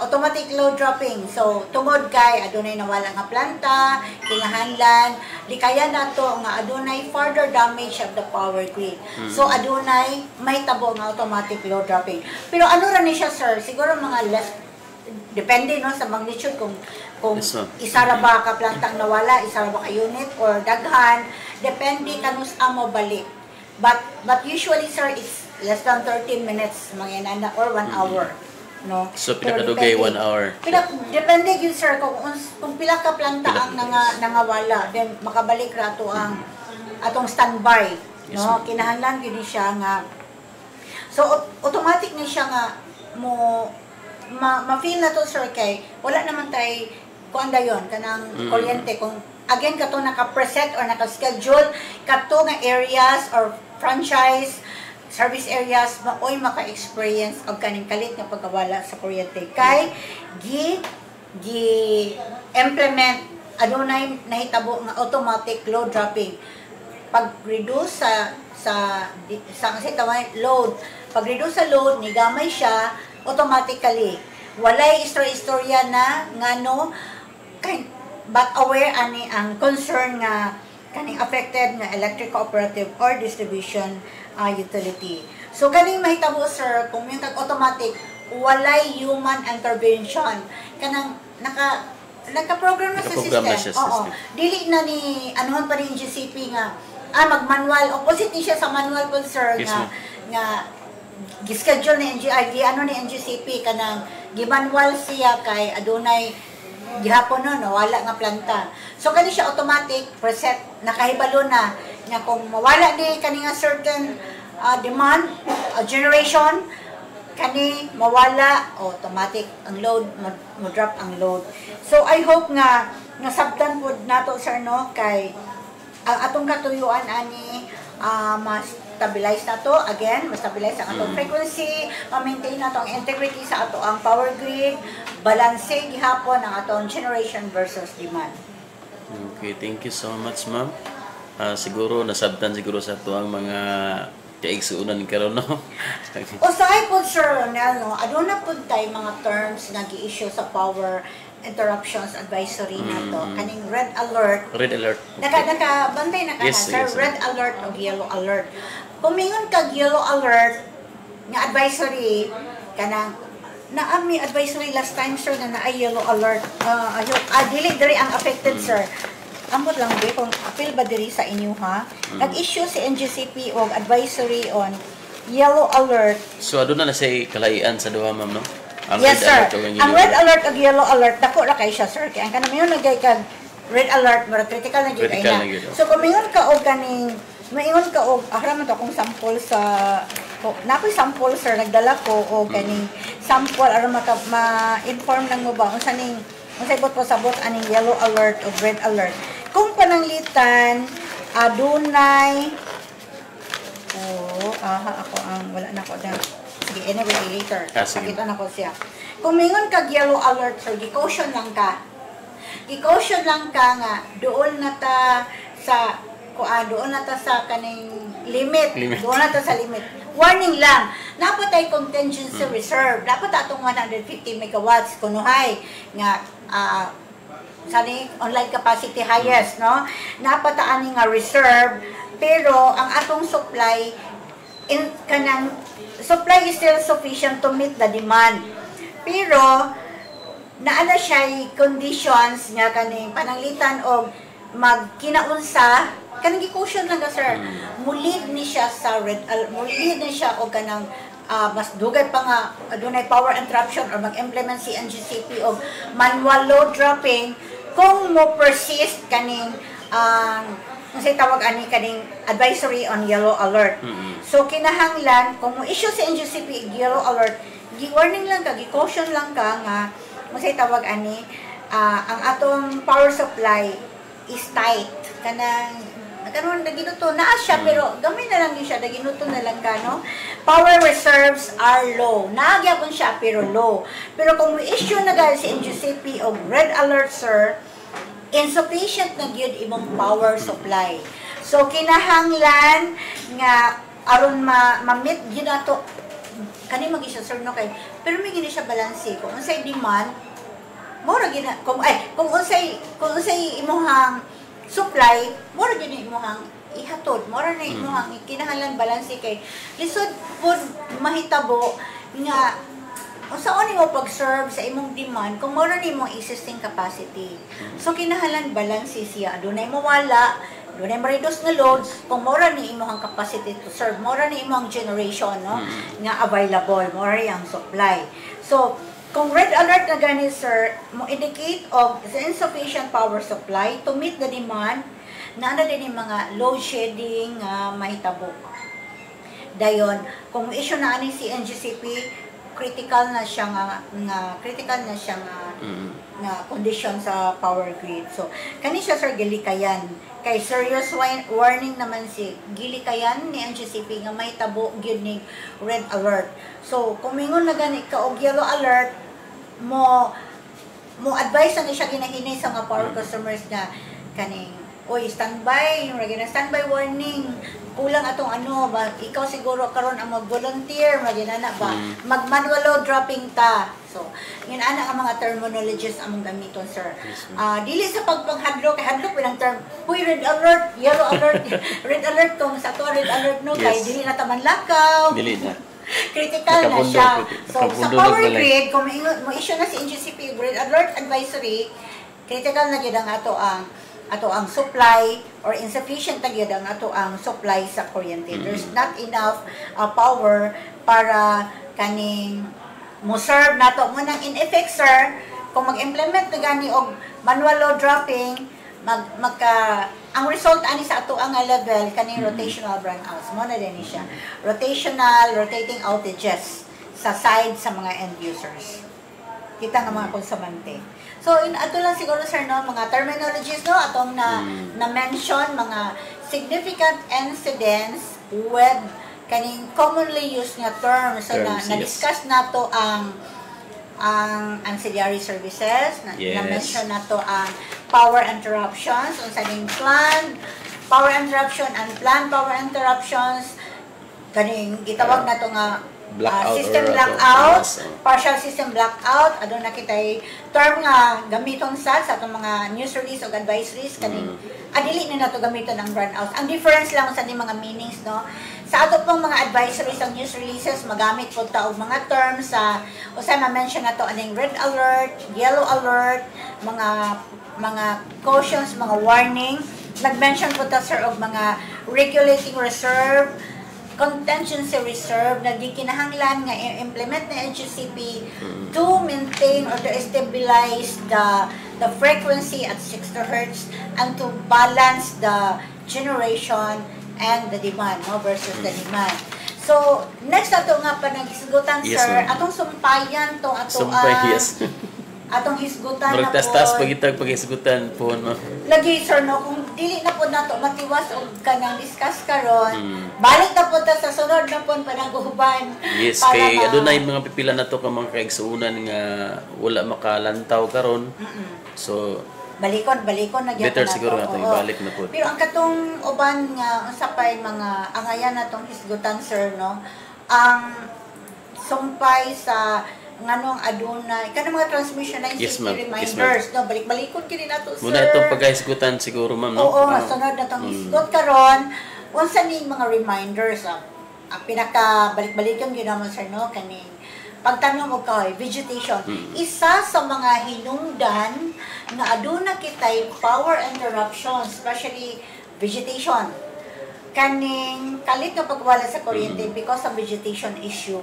Automatic load dropping. So tungod kay adunay nawala nga planta, kinahanglan di kaya nato nga adunay further damage of the power grid. So adunay may tabo nga automatic load dropping. Pero ano ra ni siya, sir? Siguro mga less, depende no sa magnitude kung isa ra ba ka plantang nawala, isa ra ba ka unit or daghan, depende kanus amo balik. But usually, sir, it's less than 13 minutes mga inana or 1 hour, no? So pinakadugay 1 hour. Depende yun, sir, kung pila ka planta ang nangawala, then makabalik ra to ang atong standby, no? Kinahanglan gyud siya nga. So automatic ni siya nga ma-feel na to, sir, kay wala naman tay kuan dayon kanang kuryente kung again kato naka-preset or naka-schedule kato nga areas or franchise service areas maoy maka-experience og kaning kalit nga pagkawala sa kuryente kay implement adunay nahitabo nga automatic load dropping pag-reduce sa load pag-reduce sa load ni gamay siya automatically walay istorya na ngano but aware ani ang concern nga kaning affected nga electric cooperative or distribution utility. So kaning mahitabo, sir, kung yung automatic walay human intervention kanang naka-program na sa system. Oo. Dili na ni anuhon pa rin GCP nga mag-manual opposite ni siya sa manual po, sir, nga gi-schedule ni NGCP kanang gi-manual siya kay adunay gihapon wala nga planta. So kani siya automatic preset nakahibalo na nga kung mawala di kani nga certain demand generation kani mawala automatic ang load mo drop ang load. So I hope nga sabtan pud nato, sir, no, kay ang atong katuyuan ani ma-stabilize na to, again, ma-stabilize ang atong frequency, ma-maintain na to ang integrity sa ato ang power grid, balance gihapon ang atong generation versus demand. Okay, thank you so much, ma'am. Siguro, nasabtan siguro sa ato ang mga kaigsuunan karon, no? Usahay po, Sir Ronel, no, aduna po tayo mga terms na gi-issue sa power interruptions advisory na to, kaning red alert. Red alert. Okay. Nakabantay na ka Yes, sir, yes, red alert o yellow alert. Kumingon kag yellow alert nga advisory kanang naami advisory last time, sir, na naay yellow alert. Dili diri ang affected, sir. Ambot lang di kung appeal ba diri sa inyo, ha? Nag-issue si NGCP og advisory on yellow alert. So aduna na say kalahian sa duha, ma'am, no? Ang yes, sir. Ang red alert ug yellow alert dako ra kay siya, sir. Kay ang kanang nagay kag red alert mura critical na gyud na. So kung mingon ka og kaning maingon ka og ahram to kung sample sa nakoy sample, sir, nagdala ko og kaning sample aron ma-inform lang mo ba unsa ning unsay bot pasabot aning yellow alert o red alert. Kung pananglitan adunay ako ang wala na ko na. Sige, anyway, later. Pakita na ko siya. Kung mingon kag yellow alert, sir, gi-caution lang ka. I-caution lang ka nga doon na ta sa kaning limit. Doon na ta sa limit. Warning lang. Dapat ay contingency reserve. Dapat atong 150 megawatts kunuhay nga sani online capacity highest, no? Dapat ani nga reserve, pero ang atong supply supply is still sufficient to meet the demand. Pero naana siya conditions nga kaning pananglitan og magkinaunsa kanang gi-caution lang ka, sir. Mulid ni siya sa mulid ni siya og kanang mas dugay pa nga adunay power interruption or mag-implement si NGCP og manual load dropping kung mo persist kaning kasi tawag ani kaning advisory on yellow alert. So kinahanglan kung mo issue sa NGCP yellow alert, gi-warning lang ka, gi-caution lang ka nga masay tawag ani ang atong power supply is tight. Kanang karon naginuto na siya pero gamay na lang din siya, naginuto na lang ka, no? Power reserves are low. Nagyapon siya pero low. Pero kung mo issue na gal si NGCP og red alert, sir, insufficient na gyud imong power supply. So kinahanglan nga aron ma-meet gyud nato kani mag-isa sir no kay pero may gini siya balanse kung unsay demand mura gina kung unsay imuhang supply mura gini imuhang ihatod mura na imuhang kinahanglan balanse kay lisod pud mahitabo nga unsaon nimo pag-serve sa imong demand kung mura ni imong existing capacity so kinahanglan balanse siya adunay mawala dunay ma-reduce nga load kung mura ni imong capacity to serve mura ni imong generation no nga available mura ang supply so kung red alert na gani sir mo indicate of the insufficient power supply to meet the demand na din yung mga load shedding mahitabo dayon kung issue na ani si NGCP critical na siya nga condition sa power grid so kani siya sir gilikayan kay serious warning naman si gilikayan ni NGCP nga may tabo gyud ning red alert so kung mingon na gani ka og yellow alert mo advise na siya ginahinay sa mga power customers nga kaning oy standby yung na standby warning kulang atong ba ikaw siguro karon ang mag-volunteer maginana ba mag-manual load dropping ta so yun ana ang mga terminologies among gamiton sir dili sa pagpaghadlok kay hadlok pinang term huy red alert yellow alert red alert kung sa to red alert no kay dili na taman lakaw Dili na. critical na siya so sa power grid kung mo issue na si NGCP red alert advisory critical na gyud ang ato ang supply or insufficient na gyud ang ato ang supply sa kuryente. There's not enough power para kaning mo serve nato mo nang in effect sir kung mag-implement na gani og manual load dropping ang result ani sa ato ang level kaning rotational brownouts mo na din siya rotating outages sa side sa mga end users kita nga mga konsumante. So, ato lang siguro sir no, mga terminologies no, atong na-mention, mga significant incidents with kaning commonly used nga terms. So, na-discuss nato ang ancillary services, na-mention nato ang power interruptions, unsa ning planned power interruption, unplanned power interruptions, kaning gitawag nato nga system blackout, partial system blackout, adto na kitay term nga gamiton sa atong mga news release o advisories kaning adili na nato gamiton ang brownout. Ang difference lang sa mga meanings no. Sa ato pong mga advisories ang news releases magamit po ta og mga terms sa usa ma-mention nato aning red alert, yellow alert, mga cautions, mga warning. Nag-mention po ta sir og mga regulating reserve, contingency reserve na di kinahanglan nga implement na NGCP to maintain or to stabilize the frequency at 60 Hz and to balance the generation and the demand no versus the demand. So next ato nga panagisgutan sir atong sumpayan tong ato atong hisgutan na po. Tas pagitag paghisgutan po no. Lagi sir no kung dili na po nato matiwas og kanang discuss karon. Balik na po ta sa sunod na po panaguban. Yes kay adunay mga pipila nato ka mga kaigsuunan nga wala makalantaw karon. So balikon na gyud better siguro nato ibalik na po. Pero ang katong uban nga unsa pay mga angayan natong hisgutan sir no ang sumpay sa nganong aduna kanang mga transmission line safety reminders no balik-balikon kini nato sir muna itong paghisgutan siguro ma'am no oo sunod na tong hisgot karon unsa ning mga reminders ang pinaka balik-balikon gyud naman sir no kaning pagtanong mo kay vegetation isa sa mga hinungdan nga aduna kitay power interruption especially vegetation kaning kalit nga pagwala sa kuryente because of vegetation issue.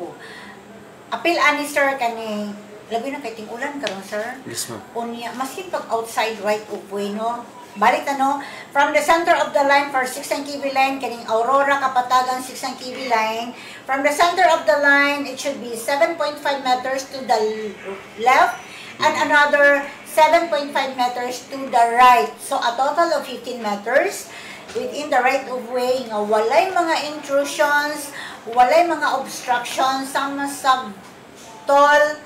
Apil ani sir kani labi na kay ting-ulan karon sir. Yes ma'am. Unya maskin pag outside right of way no. Balik na no from the center of the line for 16 kV line kaning Aurora Kapatagan 16 kV line from the center of the line it should be 7.5 meters to the left and another 7.5 meters to the right. So a total of 15 meters within the right of way nga walay mga intrusions, walay mga obstructions sama sa tall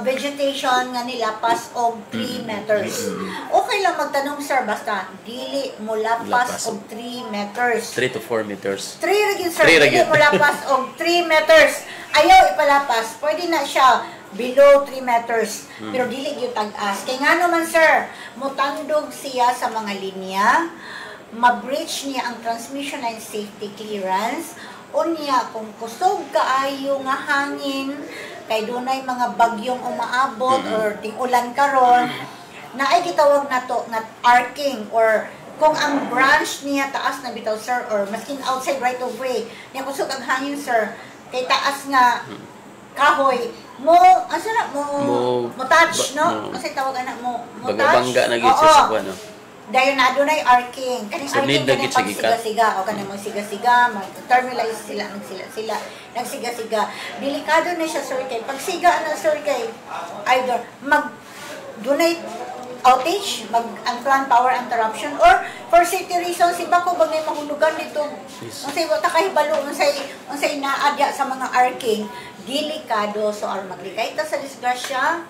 vegetation nga nilapas og 3 meters. Okay lang magtanong sir basta dili mo lapas og 3 meters. 3 to 4 meters. 3 ra gyud sir. 3 ra Dili gyud. mo lapas og 3 meters. Ayaw ipalapas. Pwede na siya below 3 meters. Pero dili gyud tag-as. Kay ngano man sir, mutandog siya sa mga linya, ma-breach niya ang transmission line safety clearance. Unya kung kusog kaayo nga hangin kay dunay mga bagyong umaabot or ting-ulan karon, naay gitawag nato nga arcing or kung ang branch niya taas na bitaw sir or maskin outside right of way niya kusog ang hangin sir kay taas nga kahoy mo asa na mo touch no kasi tawag ana mo touch Bangga na gid sa kuan no. Dayon na dunay arcing. Kaning So, arcing need na kaning gid siya gikat. pagsiga-siga o kanang magsiga-siga, mag-terminalize sila nagsiga-siga. Delikado na siya sir kay pagsiga na sir kay either dunay outage, unplanned power interruption or for safety reasons iba ko bagay mahulugan dito. Unsay wa ta kahibalo unsay naadya sa mga arcing, delikado so or maglikay ta sa disgrasya.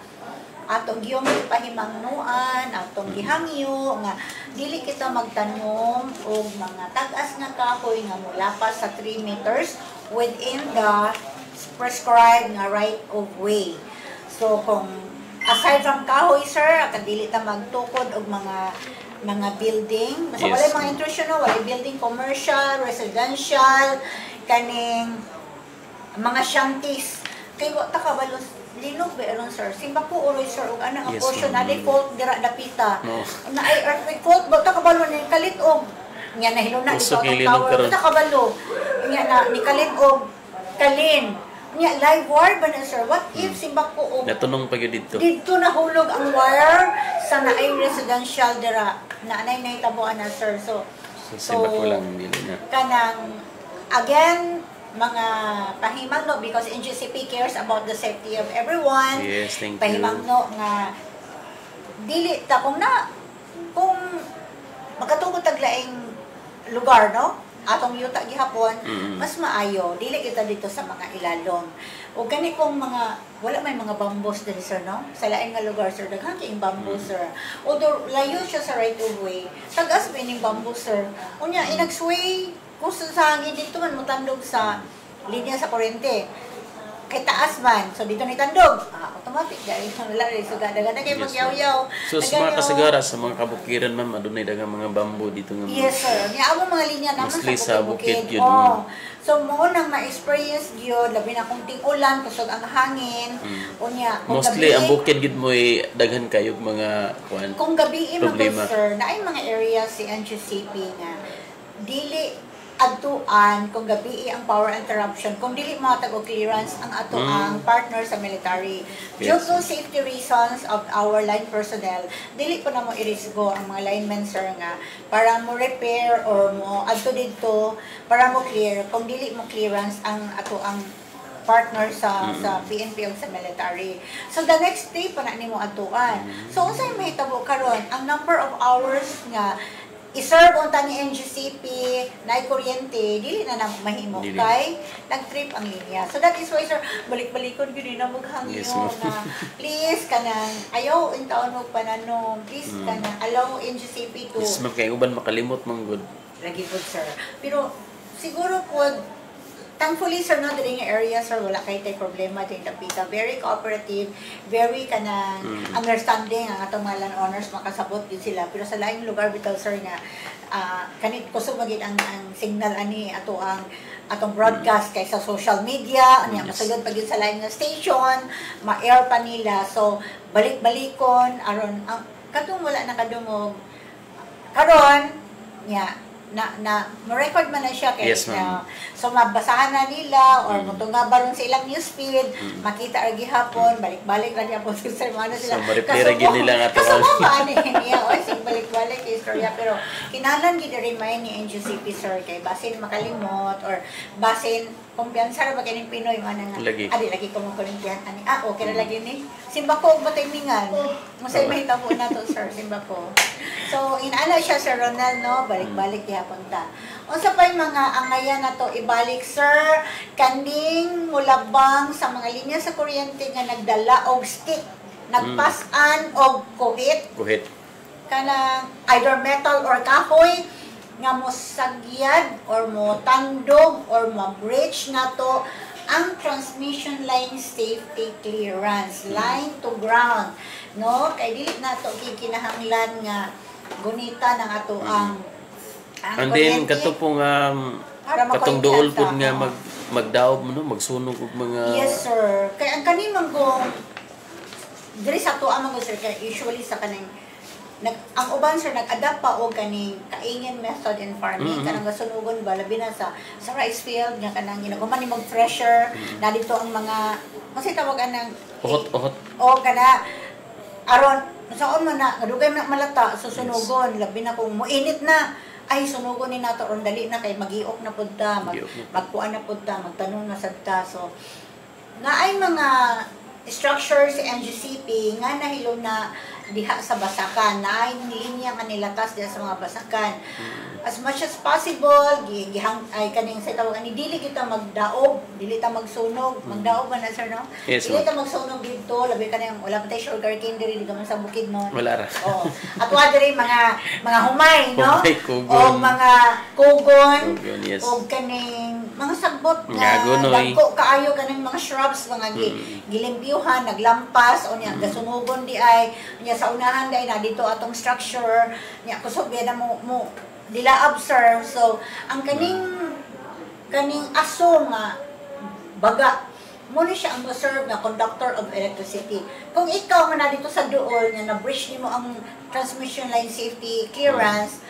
Atong giyong pahimangnuan, atong gihangyo nga dili kita magtanom og mga tag-as nga kahoy nga mulapas sa 3 meters within the prescribed nga right of way. So kung aside from kahoy sir, dili ta magtukod og mga building, basta wala mga intrusion no, wala building commercial, residential, kaning mga shanties. Kay wa ta kabalo linog ba aron sir? Simba po uroy sir ug ana ang portion na default dira dapita. Na ay earthquake fault ba ta kabalo ni kalit og nya nahilo na ito ang tower ta kabalo. Nya na ni kalit og kalin. Nya live wire ba na sir? What if simba po og Natunong pa gyud dito. dito nahulog ang wire sa naay residential dira. Naanay nahitaboan na sir. So Simba ko lang dili na. kanang again mga pahimangno because NGCP cares about the safety of everyone. Yes, thank you. Pahimangno nga dili ta kung makatugod taglaing lugar no atong yuta gihapon mas maayo dili kita dito sa mga ilalom o gani kung mga wala may mga bambos diri sir no sa lain nga lugar sir daghan kay bamboo sir although layo siya sa right of way tagas bining bamboo sir unya inagsway kung sa hangin dito man mutandog sa linya sa kuryente kay taas man so dito ni tandog automatic dahil wala rin so gada kay magyaw-yaw So sa mga kasagara sa mga kabukiran ma'am adunay daghang mga bamboo dito nga. yes sir niya amo mga linya naman Mostly sa sa bukid yun. so mo nang ma-experience gyud labi na kung ting-ulan kusog ang hangin unya Mostly ang bukid gid mo daghan kayog mga kuan. kung gabi problema. sir naay mga area si NGCP nga dili adtuan kung gabi ang power interruption kung dili matag og clearance ang ato ang partner sa military due to safety reasons of our line personnel dili po na mo irisgo ang mga linemen sir nga para mo repair or mo adto dito para mo clear kung dili mo clearance ang ato ang partner sa PNP o sa military. So the next day pa na nimo adtuan. So unsay mahitabo karon ang number of hours nga i-serve unta ni NGCP na kuryente dili na na mahimo kay nag-trip ang linya. So that is why sir balik-balikon gyud na maghangyo na please kanang ayaw intaon og pananom please kanang allow NGCP to Yes, kay uban makalimot man gud. lagi good sir. Pero siguro po thankfully sir no diri nga area sir wala kay tay problema din dapita very cooperative very kanang understanding ang atong mga landowners makasabot gid sila pero sa laing lugar bitaw sir nga kanit kusog magid ang signal ani ato ang atong broadcast kay sa social media anya masagad pag sa laing nga station ma-air pa nila so balik-balikon aron ang katong wala nakadungog karon nya ma-record man na siya kay so mabasahan na nila or mutunga baron sa ilang newsfeed makita ra gihapon balik-balik ra gyapon sa sermano sila so ma-replay ra gyud nila nga to ano niya o sig balik-balik kay istorya pero kinahanglan gid remind ni NGCP sir kay basin makalimot or basin kumpiyansa ra ba kining Pinoy man nga lagi ko mo kulimpiyan ani okay ra lagi ni simba ko og timingan mo say mahitabo na to sir simba ko so inaala siya Sir Ronald no balik-balik gihapon ta. Unsa pa yung mga angayan na to ibalik sir kaning mulabang sa mga linya sa kuryente nga nagdala og stick, nagpasan og kuhit kanang either metal or kahoy nga mo sagyad or mo tandog or mo breach na to ang transmission line safety clearance, line to ground, no? Kay dili na to kinahanglan nga gunita ng ato ang and then kato pong katong duol pud nga magdaob no, magsunog og mga yes sir. Kay ang kani manggong diri sa to amang sir kay usually sa kanang ang uban sir nag-adapt pa og kaning kaingin method in farming kanang gasunugon ba labi na sa rice field nga kanang ginaguman ni mag fresher na dito ang mga kasi tawagan ng uhot o kana aron saon man na kadugay na malata susunugon labi na kung moinit na ay sunugon ni nato ron dali na kay magiok na pud ta magkuan na pud ta magtanong na sad ta so nga ay mga structures sa NGCP nga nahilo na diha sa basakan na ay linya nga nilatas diha sa mga basakan as much as possible gihang ay kaning sa tawag ani dili kita magdaob dili ta magsunog magdaob man na sir no yes, dili ta magsunog dito labi kanang wala pa tay sugar cane diri dito man sa bukid no wala ra at wa diri mga humay no o mga kugon yes. o kaning mga sagbot nga dagko kaayo kaning mga shrubs mga gilimpyuhan naglampas o niya gasunugon di ay niya sa unahan dai na dito atong structure niya kusog na mo dila observe so ang kaning aso nga baga mo ni siya ang observe nga conductor of electricity kung ikaw man na dito sa duol nga na-breach nimo ang transmission line safety clearance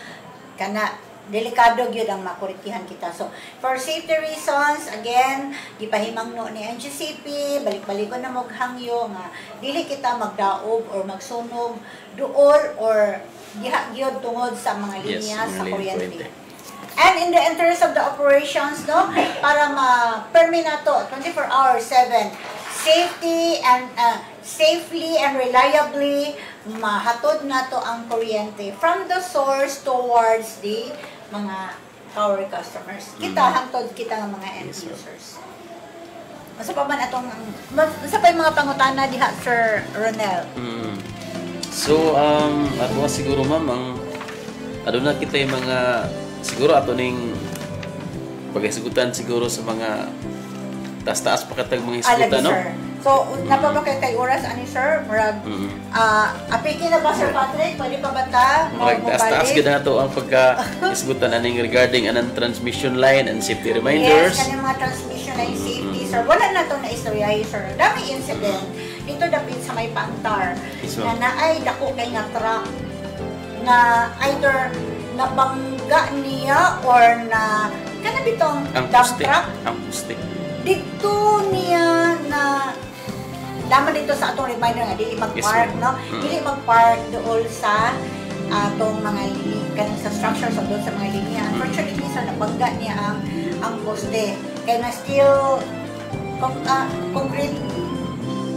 kana delikado gyud ang makuritihan kita so for safety reasons again gipahimangno ni NGCP balik-balikon na maghangyo nga dili kita magdaob or magsunog duol or diha gyud tungod sa mga linya sa kuryente. And in the interest of the operations no para ma-permit nato 24 hours 7 safely and reliably mahatod nato ang kuryente from the source towards the mga power customers. Kita hangtod kita nga mga end users. Masa pa man atong masa pa yung mga pangutana diha Sir Ronel. So ato siguro ma'am ang aduna kita yung mga siguro ato ning paghisgutan siguro sa mga taas-taas pa katag mga hisgutan no. Sir. So napabakay kay oras ani sir murag apiki na ba Sir Patrick pwede pa ba ta taas gid nato ang pagka-hisgutan aning regarding anang transmission line and safety reminders. Yes, kanang mga transmission line safety sir wala na to na istorya sir. Dami incident dito dapit sa may Pantar na naay dako kay nga truck na either nabangga niya or na kana bitong dump truck ang poste dito niya na daman dito sa atong reminder nga dili mag-park no dili mag-park dool sa atong mga kanang sa structure sa doon sa mga linya unfortunately sir nabangga niya ang poste kay na steel concrete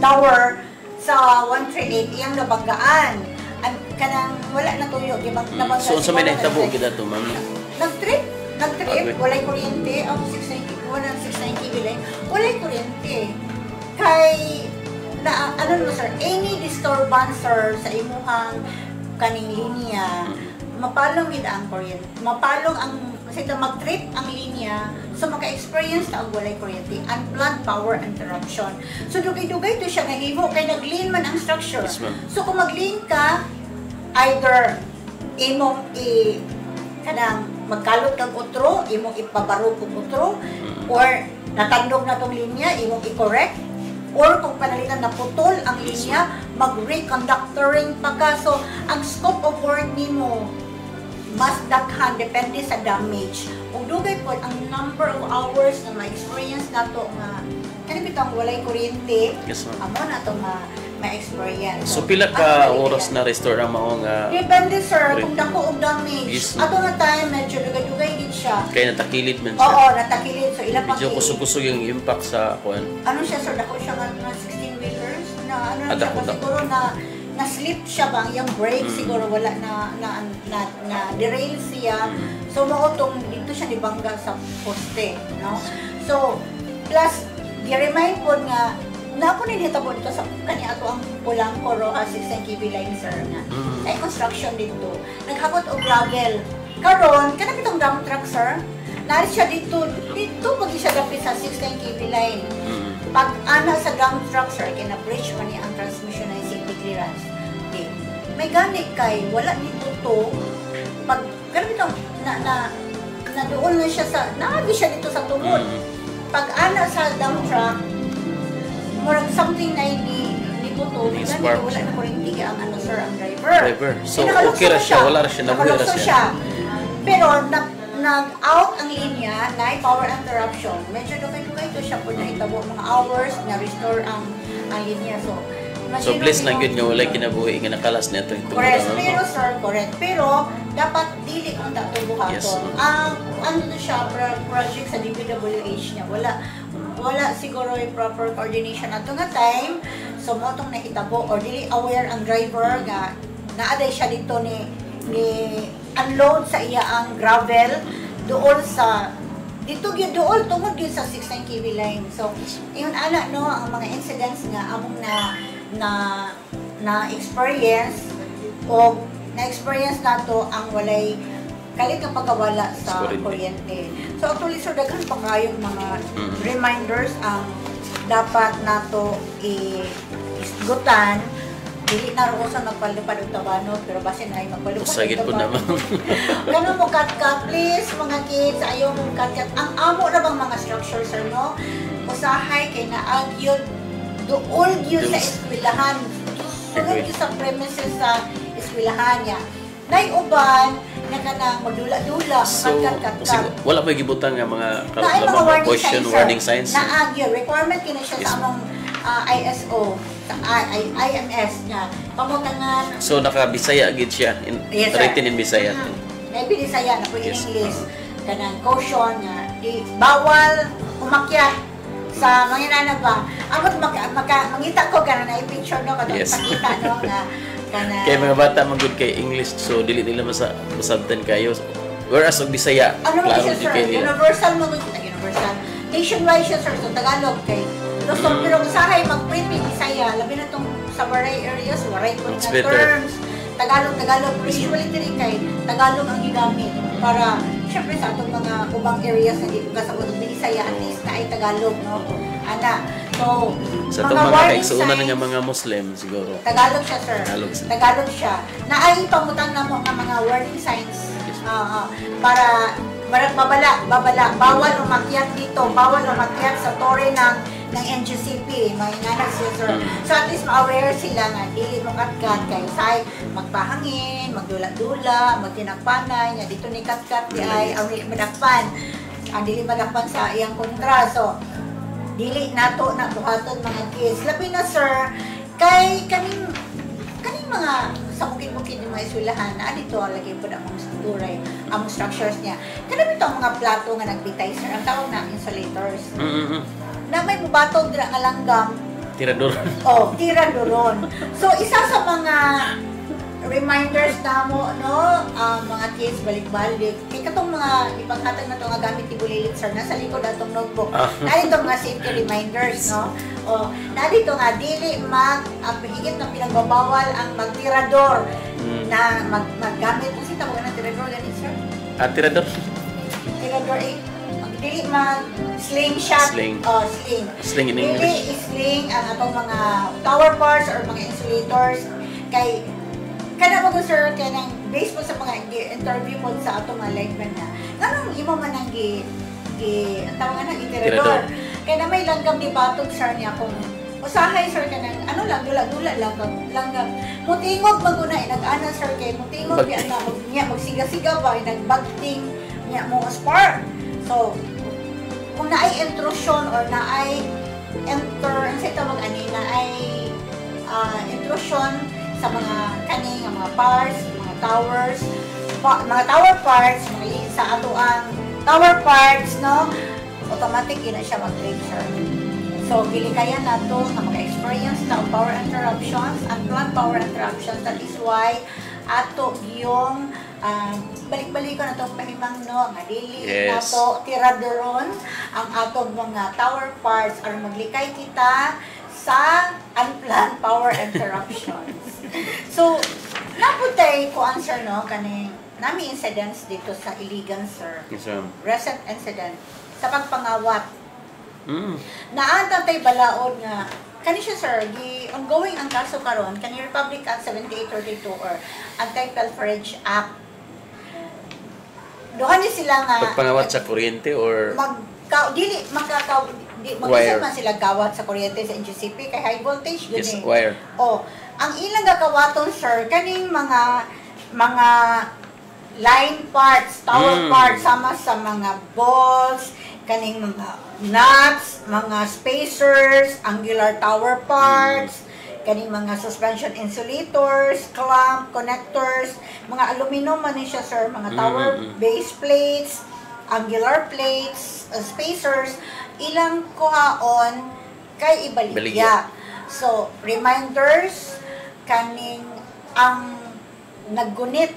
tower sa 138 iyang nabanggaan kanang wala na tuyo di ba nabangga so sa may nahitabo gid ato ma'am nagtrip walay kuryente ang 690 bilay walay kuryente kay na ano mo sir any disturbance sir sa imuhang kaning linya mapalong gid ang kuryente mapalong ang kasi mag-trip ang linya so maka-experience ta og walay kuryente unplanned power interruption so dugay-dugay to siya nahimo kay nag-lean man ang structure so kung mag-lean ka either imong kanang magkalot kang utro imong ipabaro kung utro or natandog na tong linya imong i-correct or kung panalitan na putol ang linya mag-reconductoring pa ka so ang scope of work nimo mas daghan depende sa damage ug dugay pod ang number of hours na ma-experience nato nga kani bitang walay kuryente amo na to ma-experience so pila ka oras na restore ang mao nga depende sir kung dako og damage ato nga time medyo dugay-dugay gid siya kay natakilit man siya oo natakilit so ila pa medyo kusog-kusog yung impact sa kuan ano siya sir dako siya nga 16 meters na ano siya siguro na na-slip siya bang yung brake siguro wala na derail siya. So mautong dito siya nibangga sa poste, no? So plus gi-remind po nga na ako nilitabo dito sa kanya ato ang pulang Rojas 16 kV line sir nga. Ay construction dito. Naghakot og gravel. Karon kana bitong dump truck sir. Nari siya dito pag siya dapit sa 16 kV line. Pag ana sa dump truck sir kina bridge man ni ang transmission na safety clearance. Okay. May gani kay wala nito to pag kana bitong na doon na siya sa naabi siya dito sa tungod. Pag ana sa dump truck murag something na hindi puto, wala na kurinti ang ano sir, ang driver. So okay ra siya, wala ra siya, nabuhi ra siya. Pero nag-out ang linya, na power interruption. Medyo dugay-dugay to siya po na itabo mga hours na restore ang linya. So bless lang yun nga wala kinabuhi nga nakalas niya ito. Correct, pero sir, correct. Pero dapat dili kung tatubuhaton. Yes. Ano na siya, project sa DPWH niya, wala siguro yung proper coordination at nga time. So mo itong nahitabo or dili aware ang driver nga naaday siya dito ni unload sa iya ang gravel doon sa dito gyud doon tungod gyud sa 16 kV line. So ingon ana no ang mga incidents nga among na experience o na experience nato ang walay kalit nga pagkawala sa kuryente. So actually sir daghan pa kayong mga reminders ang dapat nato isgutan. Dili na ro sa magpalupad og tabano pero basin ay magpalupad. Sagit po naman. Ganun mo kat please mga kids ayaw mo kat ang amo na bang mga structure sir no? Usahay kay naag yun dool yun sa eskwelahan. Dool yun sa premises sa eskwelahan niya. Nay uban na kanang magdula-dula, so, wala pa gibutan nga mga question warning signs. Naag yun, requirement kina siya sa among ISO, sa IMS nga. Pamutangan. So naka-Bisaya gid siya, written in Bisaya. Maybe Bisaya na po in English. Kanang caution nga, bawal umakyat sa mga nana ba. Ako mangita ko kanang na picture no kadto pakita no nga kay mga bata magud kay English so dili nila masabtan kayo whereas og Bisaya ano klaro di kay universal mo universal nationwide siya sir so Tagalog kay Luzon pero usahay mag-print Bisaya labi na tong sa baray areas waray ko na terms Tagalog usually diri kay Tagalog ang gigamit para syempre sa atong mga ubang areas na dito kasabot ng Bisaya at least na ay Tagalog no ana so sa itong mga kaigsuunan nga mga Muslim siguro. Tagalog siya, sir. Tagalog siya. Naay pangutang na mo ng mga warning signs. Para babala. Bawal umakyat dito. Bawal umakyat sa tore ng NGCP. Mga inanak siya, sir. So at least ma-aware sila nga. Dili mo katkat kayo say magpahangin, magdula-dula, magtinagpanay. Dito ni katkat di ay ang madakpan. Ang dili madakpan sa iyang kontra. So dili nato na buhaton mga kids. Labi na sir, kay kaning mga sa bukid-bukid ng mga eskwelahan na dito lagi po ang mga strukturay, ang structures niya. Kanami ito ang mga plato nga nagbitay sir, ang tawag na insulators. Na may bubatog dira nga langgam. Tirador. Tiradoron. So isa sa mga reminders namo no mga kids balik-balik kay katong mga ipaghatag na to nga gamit ni Bulilit sir nasa likod atong notebook na dito mga safety reminders no na dito nga dili higit na pinagbabawal ang magtirador na maggamit kung sita mo na tirador ganit sir tirador dili slingshot sling in English dili sling ang atong mga tower parts or mga insulators kay kada mo sir kanang based po sa mga interview po sa ato mga lineman na kanang imo man ang ang tawag nga itirador kaya na may langgam ni batog sir niya kung usahay sir kanang ano lang dula-dula langgam mutingog maguna nag-ana sir kay mutingog niya magsiga-siga ba nagbagting niya mo spark so kung naay intrusion or naay ang sa tawag ani naay intrusion sa mga kaning mga parts, mga towers, mga tower parts, sa ato ang tower parts, no? Automatic na siya mag-break, sir. So, pili kaya na to, na mga experience na power interruptions, unplanned power interruptions. That is why ato yung balik-balik ko na itong pahimang no, nga dili na Yes. to tiradoron ang atong mga tower parts or maglikay kita sa unplanned power interruptions. So, naputay ko answer no, kaning nami incidents dito sa Iligan, sir. Yes, ma'am. Recent incident sa pagpangawat. Mm. Naantang tay balaod nga kani siya, sir, ongoing ang kaso karon kani Republic Act 7832 or Anti-Pilferage Act. Doon ni sila nga Pagpangawat sa kuryente or dili wire. man sila gawat sa kuryente sa NGCP kay high voltage gud yes, eh. wire. Oh, ang ilang gakawaton, sir, kaning mga line parts, tower parts sama sa mga balls, kaning mga nuts, mga spacers, angular tower parts, kaning mga suspension insulators, clamp, connectors, mga aluminum man ni siya, sir, mga tower base plates, angular plates, spacers, ilang kuhaon kay Baligya. ibaligya. So, reminders kaning ang naggunit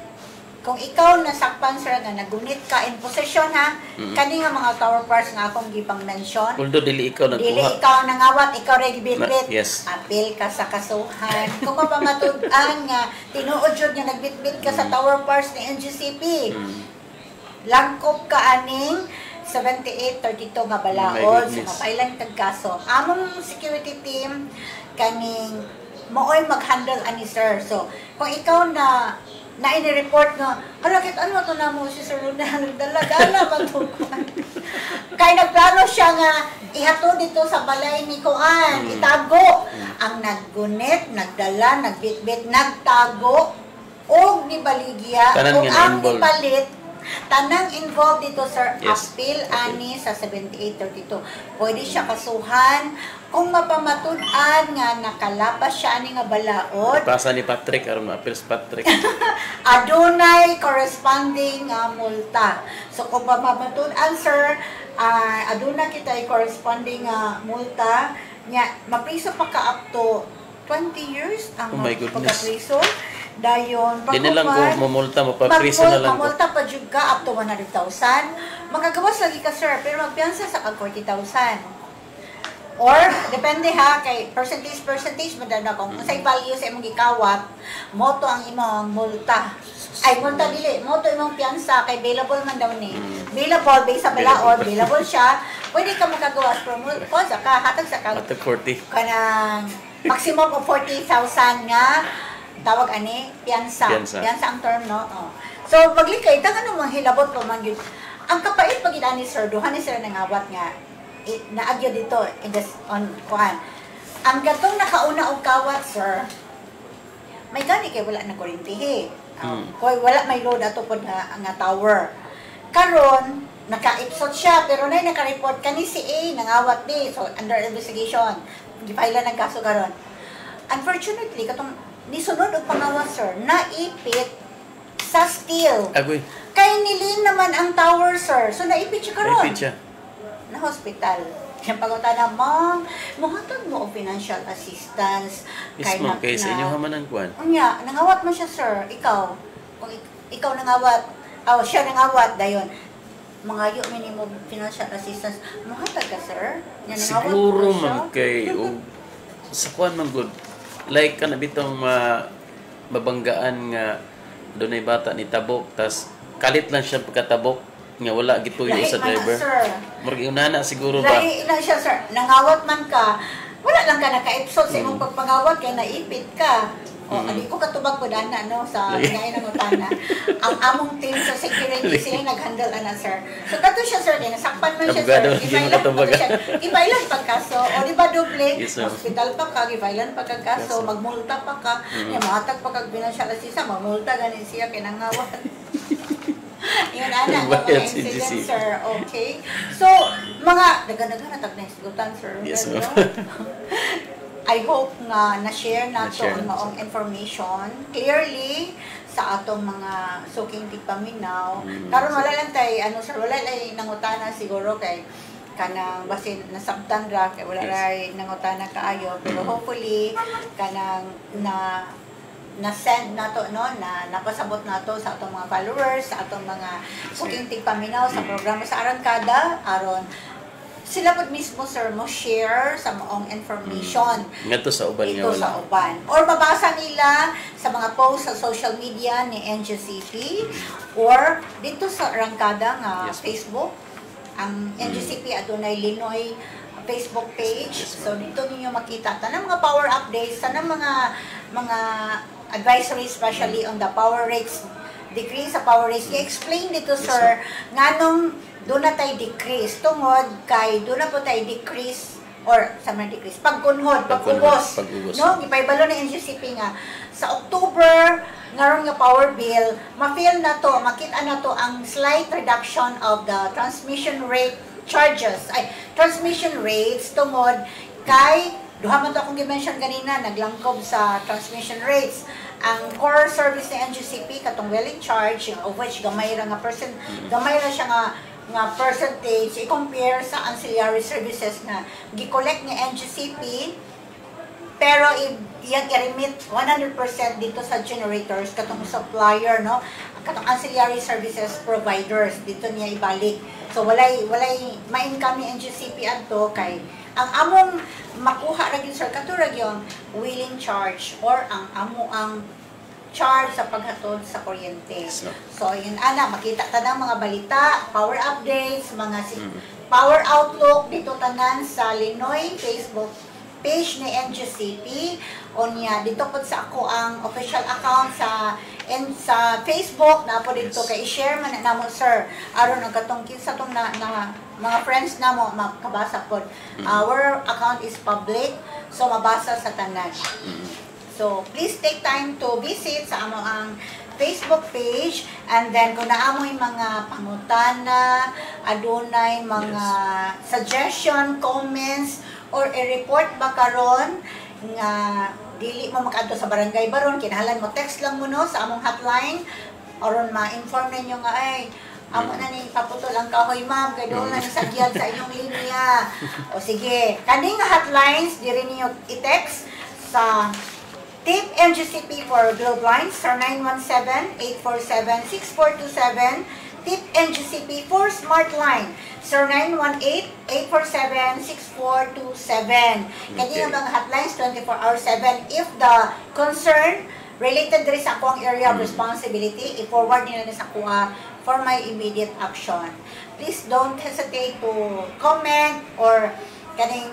kung ikaw nasakpan, sir, nga nagunit ka in possession, ha, kani nga mga tower parts nga akong gipang mention, Although dili ikaw dili nagkuha. ikaw nangawat, ikaw rin bitbit, Yes. apil ka sa kasuhan. Kung mapamatud-an nga, tinuod yun nga nagbitbit ka sa tower parts ni NGCP, langkop ka aning 7832 nga My balaod, sa goodness. mapailan kag kaso. Among security team, kaning mooy mag-handle ani, sir. So, kung ikaw na ini-report nga, alakit, ano to na mo si Sir Luna, nagdala, magtukuan. Kaya nagplano siya nga, ihato dito sa balay ni Kuan, itago. Ang naggunit, nagdala, nagbitbit, nagtago, o ni Baligya, Tanan o nga ang na-involved. nipalit, tanang involved dito, sir, Yes. appeal Okay. ani sa 7832. Pwede siya kasuhan kung mapamatud-an nga nakalabas siya ani nga balaod, Pasa ni Patrick aron ma-appeal si Patrick. adunay corresponding multa. So kung mapamatud-an, sir, aduna kita corresponding multa nya mapriso pa ka up to 20 years ang Oh my goodness. pagkapriso. Dayon, Di na lang ko mamulta, mapapriso na lang ko. mamulta pa jud ka up to 100,000. Magagawas lagi ka, sir, pero magpiyansa sa kag 40,000. Or, depende ha, kay percentage, madala kung sa value sa imong gikawat, moto ang imong multa. Ay, multa dili, moto imong piyansa, kay available man daw ni. Available, based sa balaod, available siya, pwede ka makagawas, pero sa ka, hatag sa kag, At 40. kanang maximum of 40,000 nga, tawag ani, piyansa. Piyansa. Piyansa ang term, no? Oh. So, maglikay, tangan mo hilabot pa man yun. Ang kapait pag ni sir, duhan ni sir nangawat nga, naagyo dito in this on kuan. Ang gatong nakauna og kawat, sir, may gani kay wala na kuryente. Koy wala may load ato pod nga tower. Karon naka-ipsot siya pero nay naka-report kani si A nangawat di. So under investigation. Gipailan ang kaso karon. Unfortunately katong nisunod og pangawat, sir, naipit sa steel. Agoy. Kay nilin naman ang tower, sir. So naipit siya karon Repeat siya. na hospital. Kaya pagunta na, ma'am, muhatag mo o financial assistance. Yes, ma'am. Kaya sa inyo hamanan kuan. Unya, nangawat mo siya, sir. Ikaw. Kung ikaw nangawat, siya nangawat, dayon. Mga yu minimum financial assistance. Muhatag ka, sir. Nga nangawat Siguro mo siya. man kay sa kuan man good. Like kana bitong mabanggaan nga dunay bata ni tabok tas kalit lang siya pagkatabok nga wala gituyo Lahi sa man na, driver. sir. Murag unana siguro ba? Lahi na siya, sir. Nangawat man ka, wala lang ka naka-episode sa imong pagpangawat kaya naipit ka. O, ali ko katubag ko dana, no, sa ngayon ng utana. Ang among team sa security, sila nag-handle na, sir. So, kato siya, sir, din, nasakpan man siya, sir. Abogado, hindi mo katubag. Ibailan pagkaso. O, di ba, doble? Yes, ma'am. Hospital pa ka, ibailan pagkaso, Yes, ma'am. magmulta pa ka. Mahatag pa kag financial assistance, magmulta ganin siya, kinangawat. Yun, ana, mga Bayad si incident, GC. sir. Okay? So, mga, dagan-dagan na tag-naisgutan, sir. Yes, Pero, ma'am. I hope nga na-share na to Na-share ang na maong information clearly sa atong mga suking tigpaminaw. Karon wala lang tay, ano sir, wala lang nangutana siguro kay kanang basin nasabtan ra kay wala ray nangutana kaayo, pero hopefully kanang na-send nato no, na napasabot nato sa atong mga followers, sa atong mga booking tigpaminaw sa programa sa Arangkada aron sila pod mismo sir mo share sa maong information ngadto sa uban nga ito wala. sa uban, or mabasa nila sa mga post sa social media ni NGCP or dito sa Arangkada nga Yes, Facebook. Ang NGCP adunay Linoy Facebook page. Yes, So dito ninyo makita tanang mga power updates, tanang mga advisory especially on the power rates, decrease sa power rates. I-explain dito Yes, sir nganong doon na tayo decrease tungod kay doon na po tayo decrease or sa mga decrease pagkunhod, pag-ubos. No, gipaybalo na NGCP nga sa October ngaron nga power bill, ma-feel na to, makita na to ang slight reduction of the transmission rate charges, transmission rates tungod kay duha man to akong gi-mention kanina, naglangkob sa transmission rates. Ang core service ni NGCP katong dwelling charge, of which gamay ra nga gamay ra siya nga percentage i-compare sa ancillary services na gi-collect ni NGCP, pero iyang i-remit 100% dito sa generators katong supplier no, katong ancillary services providers dito niya ibalik. So walay ma-income ni NGCP adto kay ang among makuha ra gyud sir kato ra yung wheeling charge or ang charge sa paghatod sa kuryente. So yun ana makita tanang mga balita, power updates, mga power outlook dito tanan sa Linoy Facebook page ni NGCP. Onya dito pod sa ako ang official account sa Facebook na po dito kay i-share man na namo sir aron ang katong kinsa tong na mga friends namo makabasa pod. Our account is public, so mabasa sa tanan. So please take time to visit sa amo ang Facebook page, and then kung naamoy mga pangutana, adunay mga suggestion, comments, or i-report ba karon nga dili mo makaadto sa barangay baron, kinahanglan mo text lang mo no sa among hotline aron ma-inform ninyo nga ay amo na ni paputol ang kahoy ma'am kay doon na sagyad sa inyong linya. O sige, kaning hotlines diri niyo i-text sa Tip NGCP for Globe Lines, sir 917-847-6427. Tip NGCP for Smart Line, sir 918-847-6427. Kanya yung mga hotlines 24/7. If the concern related diri sa akong area of responsibility, i-forward nila sa kuha for my immediate action. Please don't hesitate to comment or kaning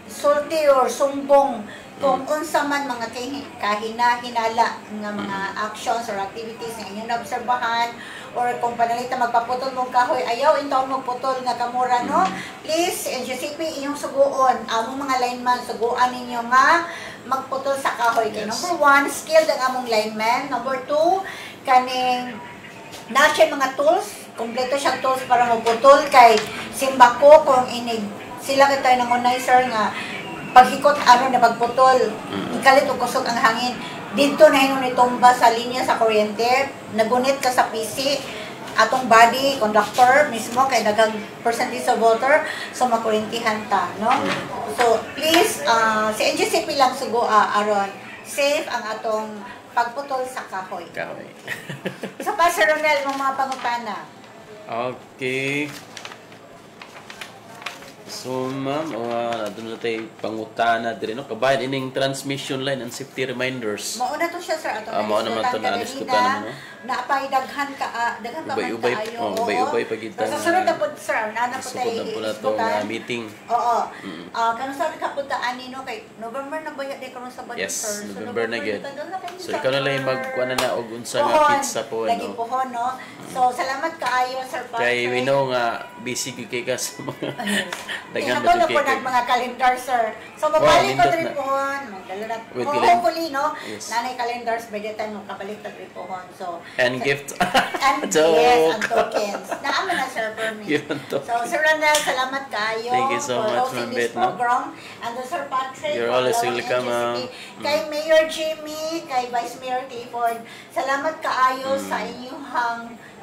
sulti or sumbong kung unsa man mga kahina-hinala nga mga actions or activities nga inyong naobserbahan, or kung panalita magpaputol mong kahoy, ayaw intawon magputol nga kamura no, please NGCP inyong suguon, among mga lineman suguan ninyo nga magputol sa kahoy. Kay number 1, skilled ang among lineman. Number 2, kaning na siya mga tools, kompleto siyang tools para magputol. Kay simbako kung inig sila kita nangunay sir nga paghikot ano na pagputol, ikalit o kusog ang hangin, dito na hinon itumba sa linya sa kuryente, nagunit ka sa PC, atong body, conductor mismo, kay daghang percentage of water, so makuryentihan ta, no? So, please, si NGCP lang sugo, aron, safe ang atong pagputol sa kahoy. Sa Pastor Ronel, mga pangutana. Okay. So ma'am, doon na tayo pangutana din, no? Kabayan ining transmission line and safety reminders. Mauna to siya sir, ato mauna man to na diskutan mo. Naapay daghan ka man ubay-ubay, kaayo. Ubay-ubay pagitan. Sa sunod na po sir, nana po tayo. Sukod na po na itong meeting. Oo. Kano sa kapuntaan nino kay November na ba di karon sa budget sir? Yes, November na gyud. So ikaw na lang magkuan na og unsa nga pizza po lagi no. Pohon no. So salamat kaayo sir Patrick. Kay we know nga busy gyud kay ka sa mga daghan na po mga calendar sir. So mabalik ko rin pohon, magdala na. Hopefully no, nanay calendars by the time makabalik ta rin pohon. So and gift. And yes, and tokens. Naaman na sir for me. So Sir Ronel, salamat kayo. Thank you so much, Ma'am Bet, no? Program. And Sir Patrick. You're always welcome, Kay Mayor Jimmy, kay Vice Mayor Clifford, salamat kaayo sa inyong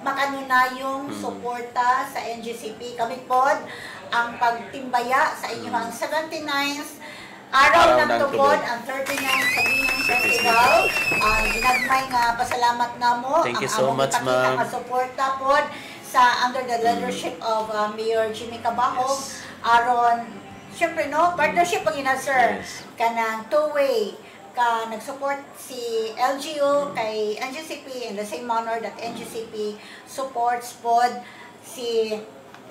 makanunayong suporta sa NGCP. Kami pod, ang pagtimbaya sa inyong 79th Araw ng Tubod, ang 39th Sabihan Festival. Ginagmay nga pasalamat na mo. Thank you so much, ma'am. Ang suporta pod sa under the leadership of Mayor Jimmy Cabahog. Aron, syempre no, partnership ang ina, sir. Yes. Kanang two-way ka nag-support si LGU kay NGCP in the same manner that NGCP supports pod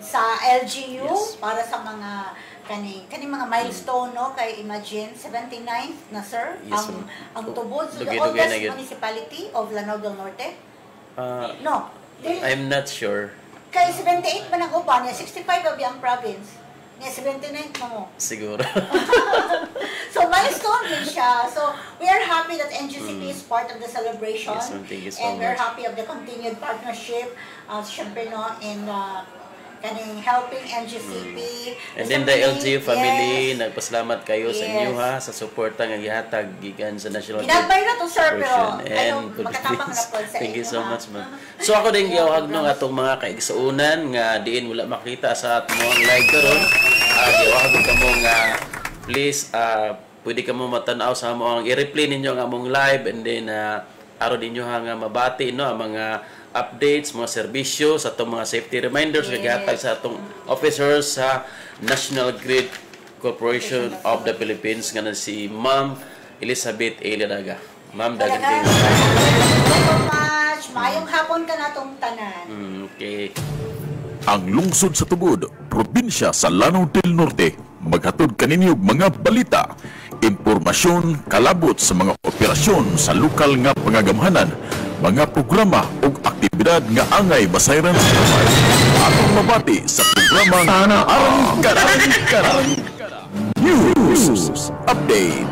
sa LGU Yes. para sa mga kani mga milestone no kay imagine 79th na sir Yes, ang Tubod, so the Dugay-dugay na oldest yun. municipality of Lanao del Norte. No, I'm not sure. kay 78 man ang uban niya, 65 ang ang province niya, 79th na mo. Siguro. So milestone din siya. So we are happy that NGCP is part of the celebration. Yes, ma'am. Thank you so and we're much. happy of the continued partnership syempre no in kaning helping NGCP. And then the LGU family, yes. nagpasalamat kayo sa Yes. inyo ha sa suporta nga gihatag gikan sa National Ginagmay na to sir, pero Portion ayaw and good makatapang na things. po sa Thank you inyo, so ha? much, ma'am. So ako din giyawag no nga atong mga kaigsuunan nga diin wala makita sa atong mga live karon. Giyawag ka mo nga please pwede ka mo matanaw sa among i-replay ninyo ang among live, and then aron ninyo nga mabati no ang mga updates, mga serbisyo sa atong mga safety reminders nga gihatag sa atong officers sa National Grid Corporation of the Philippines nga na si Ma'am Elizabeth A. Laraga. Ma'am, dagan Thank kayo. you so much. Mayong hapon ka na tong tanan. Okay. Ang lungsod sa Tubod, probinsya sa Lanao del Norte, maghatod kaninyo mga balita, impormasyon, kalabot sa mga operasyon sa lokal nga pangagamhanan, mga programa ug aktibidad nga angay basayran sa kamay. Atong mabati sa programang Arangkada News Update.